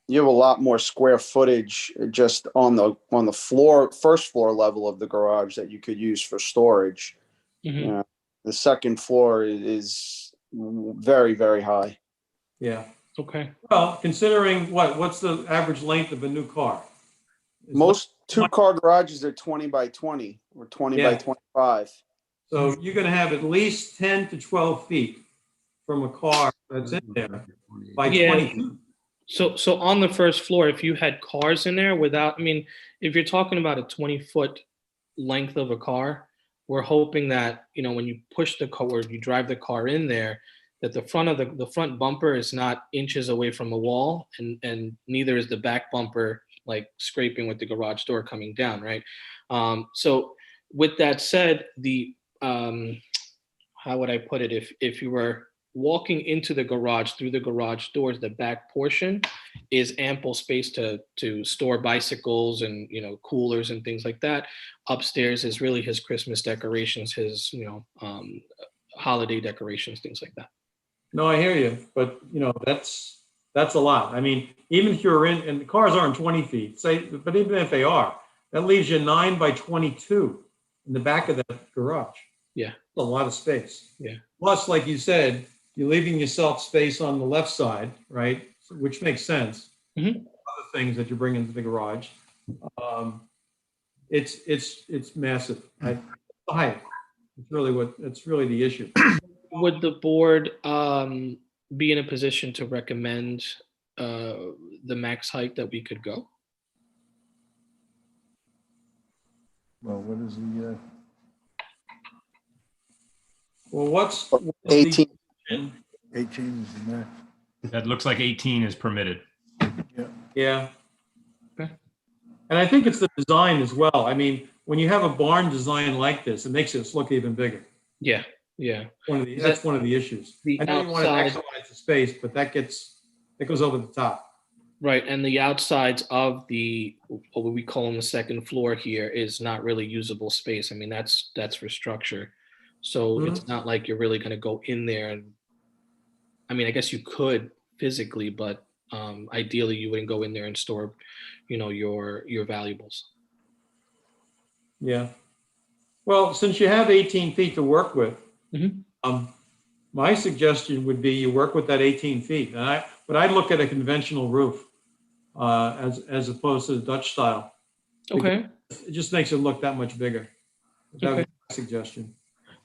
You have a lot more square footage just on the floor, first floor level of the garage that you could use for storage. Mhm. The second floor is very, very high. Yeah. Okay. Well, considering what's the average length of a new car? Most 2-car garages are 20 by 20 or 20 by 25. So you're going to have at least 10 to 12 feet from a car that's in there by Yeah. 20 feet. So on the first floor, if you had cars in there if you're talking about a 20-foot length of a car, we're hoping that, when you push the car or you drive the car in there, that the front of the front bumper is not inches away from a wall, and neither is the back bumper like scraping with the garage door coming down, right? So with that said, how would I put it? If you were walking into the garage through the garage doors, the back portion is ample space to store bicycles and coolers and things like that. Upstairs is really his Christmas decorations, his holiday decorations, things like that. No, I hear you, but that's a lot. I mean, even if you're and the cars aren't 20 feet, but even if they are, that leaves you 9 by 22 in the back of that garage. Yeah. That's a lot of space. Yeah. Plus, like you said, you're leaving yourself space on the left side, right? Which makes sense. Mhm. Other things that you bring into the garage. It's massive. The height. It's really the issue. Would the board be in a position to recommend the max height that we could go? Well, what is the, Well, what's 18. 18 is the max? That looks like 18 is permitted. Yeah. Okay. And I think it's the design as well. I mean, when you have a barn design like this, it makes it look even bigger. Yeah. Yeah. That's one of the issues. The I know you want to outside- maximize the space, but that goes over the top. Right, and the outsides of what we call on the second floor here is not really usable space. I mean, that's for structure. So it's not like you're really going to go in there and, I guess you could physically, but ideally you wouldn't go in there and store, your valuables. Yeah. Well, since you have 18 feet to work with, my suggestion would be you work with that 18 feet. But I'd look at a conventional roof as opposed to the Dutch style. Okay. It just makes it look that much bigger. That would be my suggestion.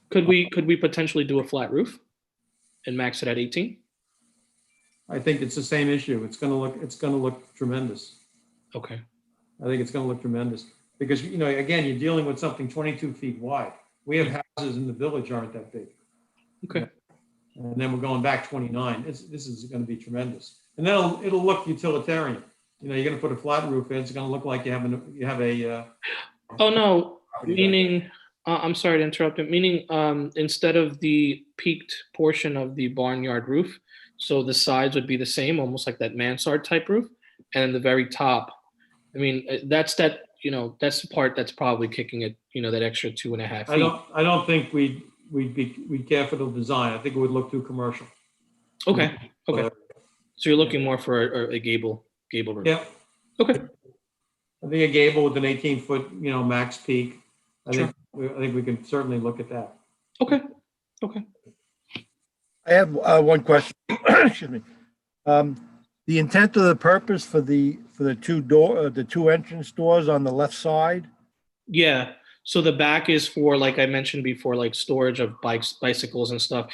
Could we potentially do a flat roof and max it at 18? I think it's the same issue. It's gonna look tremendous. Okay. I think it's gonna look tremendous because, again, you're dealing with something 22 feet wide. We have houses in the village aren't that big. Okay. And then we're going back 29. This is gonna be tremendous. And then it'll look utilitarian. You're gonna put a flat roof in, it's gonna look like you have a. Oh, no, meaning, I'm sorry to interrupt it, meaning instead of the peaked portion of the barnyard roof, so the sides would be the same, almost like that mansard type roof, and then the very top, that's the part that's probably kicking it, that extra 2.5 feet. I don't think we'd care for the design. I think it would look too commercial. Okay. So you're looking more for a gable roof? Yeah. Okay. I think a gable with an 18-foot, max peak. I Sure. think we can certainly look at that. Okay. I have one question. Excuse me. The intent of the purpose for the two entrance doors on the left side? Yeah. So the back is for, like I mentioned before, like storage of bicycles and stuff.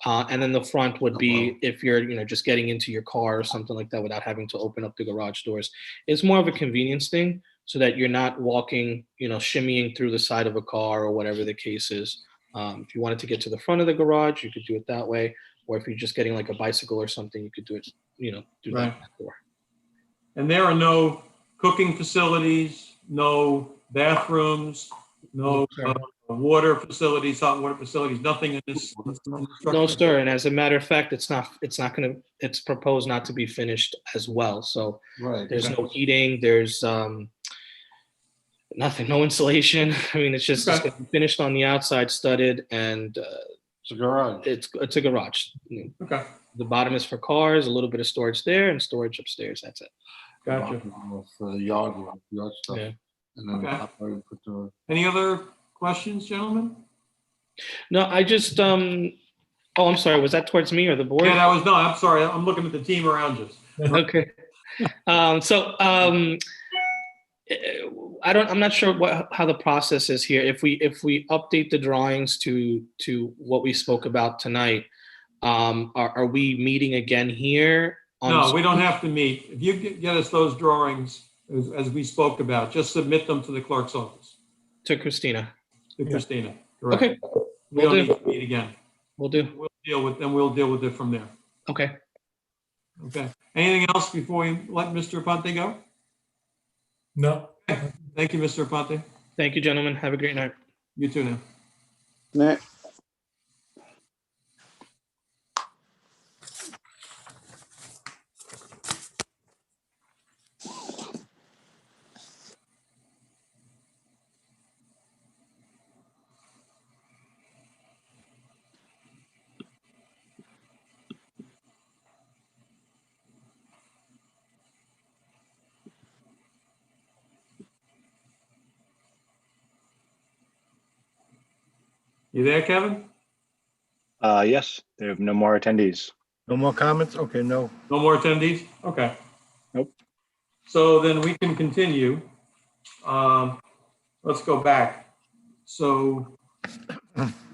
And then the front would be if you're, just getting into your car or something like that without having to open up the garage doors. It's more of a convenience thing. so that you're not walking, shimmying through the side of a car or whatever the case is. If you wanted to get to the front of the garage, you could do it that way. Or if you're just getting like a bicycle or something, you could do it, through Right. that door. And there are no cooking facilities, no bathrooms, no water facilities, hot water facilities, nothing in this No, structure? sir. And as a matter of fact, it's proposed not to be finished as well. So Right. there's no heating, there's nothing, no insulation. I mean, it's just Okay. it's gonna be finished on the outside, studded, and It's a garage. it's a garage. Okay, The bottom is for cars, a little bit of storage there, and storage upstairs. That's it. gotcha. For the yard stuff. Yeah. And then Okay. top where you put the. Any other questions, gentlemen? No, I just oh, I'm sorry. Was that towards me or the board? Yeah, that was, no, I'm sorry. I'm looking at the team around us. Okay. I'm not sure how the process is here. If we update the drawings to what we spoke about tonight, are we meeting again here? No, we don't have to meet. If you get us those drawings, as we spoke about, just submit them to the clerk's office, To Christina. to Christina. Correct. Okay. We don't Will need do. to meet again. We'll do. We'll deal with it from there. Okay. Okay. Anything else before we let Mr. Aponte go? No. Thank you, Mr. Aponte. Thank you, gentlemen. Have a great night. You too now. Nick, You there, Kevin? Yes, there have no more attendees. No more comments? Okay, no. No more attendees? Okay. Nope. So then we can continue. Let's go back. So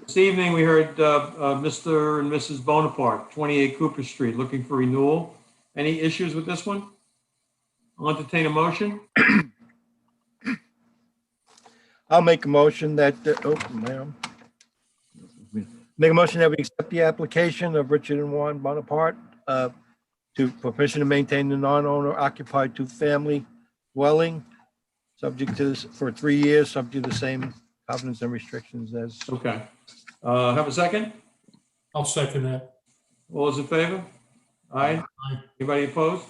this evening, we heard Mr. and Mrs. Bonaparte, 28 Cooper Street, looking for renewal. Any issues with this one? I'll entertain a motion. I'll make a motion that, make a motion that we accept the application of Richard and Juan Bonaparte for permission to maintain the non-owner occupied two-family dwelling, subject to this for 3 years, subject to the same covenants and restrictions as. Okay. Have a second? I'll second that. All those in favor? Aye. Anybody opposed?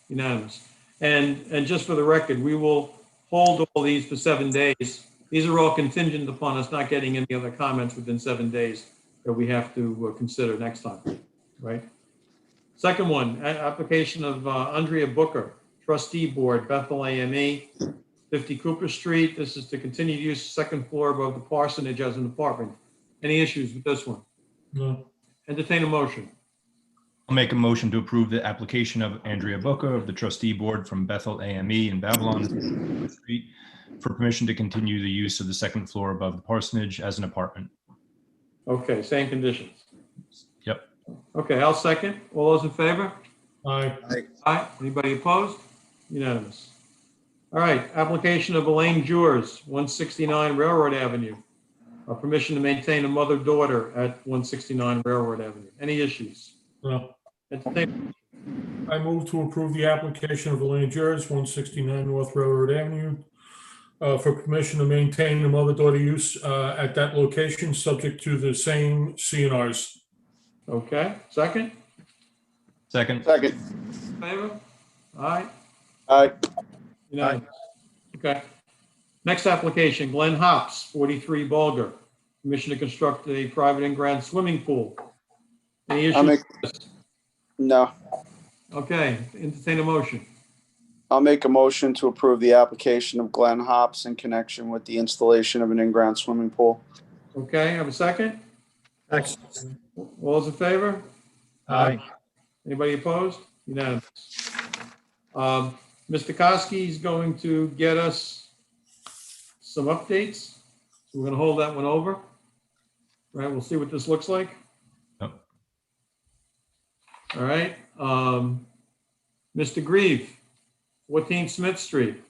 Unanimous. And just for the record, we will hold all these for 7 days. These are all contingent upon us not getting any other comments within 7 days that we have to consider next time, right? Second one, application of Andrea Booker, trustee board, Bethel AME, 50 Cooper Street. This is to continue to use second floor above the parsonage as an apartment. Any issues with this one? No. Entertain a motion. I'll make a motion to approve the application of Andrea Booker of the trustee board from Bethel AME in Babylon Street for permission to continue the use of the second floor above the parsonage as an apartment. Okay, same conditions. Yep. Okay, I'll second. All those in favor? Aye. Aye. Anybody opposed? Unanimous. All right, application of Elaine Jewers, 169 Railroad Avenue. Permission to maintain a mother-daughter at 169 Railroad Avenue. Any issues? No. Entertain- I move to approve the application of Elaine Jers, 169 North Railroad Avenue, for permission to maintain the mother-daughter use at that location, subject to the same CNRs. Okay, second? Second. second. Favor? Aye. Aye. Unanimous. Okay. Next application, Glenn Hops, 43 Bulger. Permission to construct a private in-ground swimming pool. Any I'll issues? make, no. Okay, entertain a motion. I'll make a motion to approve the application of Glenn Hops in connection with the installation of an in-ground swimming pool. Okay, have a second? Excellent. All those in favor? Aye. Anybody opposed? Unanimous. Mr. Koski is going to get us some updates. So we're going to hold that one over. Right, we'll see what this looks like. Yep. All right. Mr. Grieve, 14 Smith Street.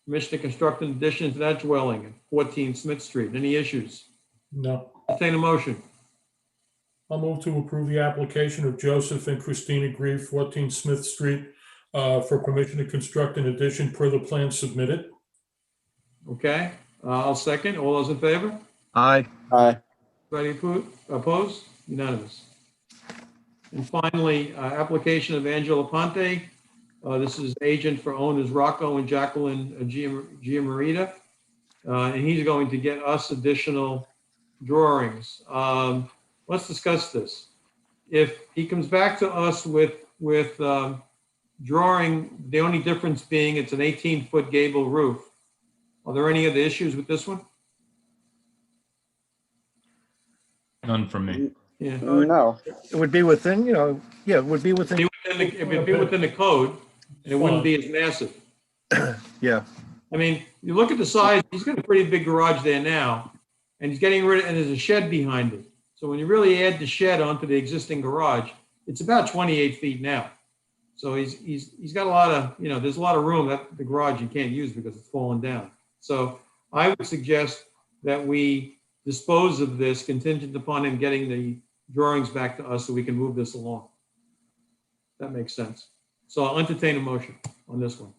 permission to construct an addition to that dwelling at 14 Smith Street. Any issues? No. Entertain a motion. I'll move to approve the application of Joseph and Christina Grieve, 14 Smith Street, for permission to construct an addition per the plan submitted. Okay, I'll second. All those in favor? Aye. Aye. Anybody opposed? Unanimous. And finally, application of Angela Ponte. This is agent for owners Rocco and Jacqueline Giamarita. And he's going to get us additional drawings. Let's discuss this. If he comes back to us with drawing, the only difference being it's an 18-foot gable roof. Are there any other issues with this one? None from me. Yeah. No. It would be within, it would be within, It would be within the code, and it wouldn't be as massive. yeah. I mean, you look at the size, he's got a pretty big garage there now, and he's getting rid of, and there's a shed behind it. So when you really add the shed onto the existing garage, it's about 28 feet now. So he's got a lot of, there's a lot of room that the garage you can't use because it's fallen down. So I would suggest that we dispose of this contingent upon him getting the drawings back to us so we can move this along. That makes sense. So I'll entertain a motion on this one.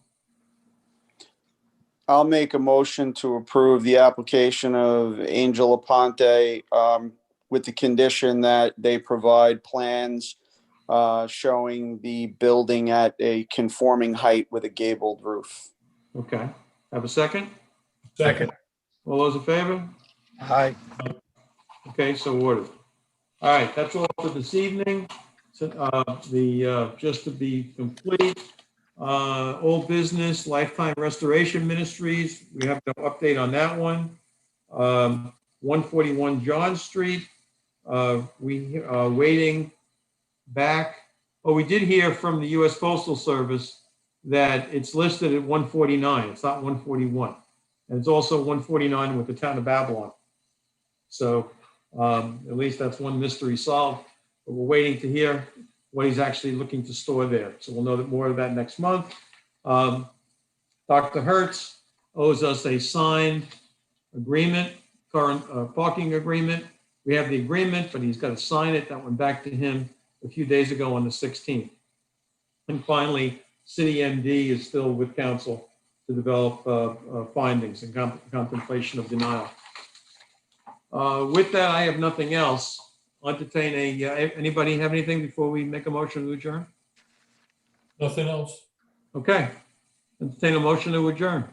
I'll make a motion to approve the application of Angel Aponte with the condition that they provide plans showing the building at a conforming height with a gabled roof. Okay. Have a second? Second. All those in favor? Aye. Okay, so ordered. All right, that's all for this evening. So, just to be complete, old business, Lifetime Restoration Ministries, we have no update on that one. 141 John Street, we are waiting back. Oh, we did hear from the U.S. Postal Service that it's listed at 149. It's not 141. And it's also 149 with the town of Babylon. So at least that's one mystery solved. But we're waiting to hear what he's actually looking to store there. So we'll know more of that next month. Dr. Hertz owes us a signed agreement, current parking agreement. We have the agreement, but he's got to sign it. That went back to him a few days ago on the 16th. And finally, City MD is still with council to develop findings and contemplation of denial. With that, I have nothing else. I'll entertain anybody have anything before we make a motion to adjourn? Nothing else. Okay. Entertain a motion to adjourn.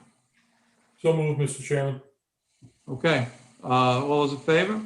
So moved, Mr. Chairman. Okay. All those in favor?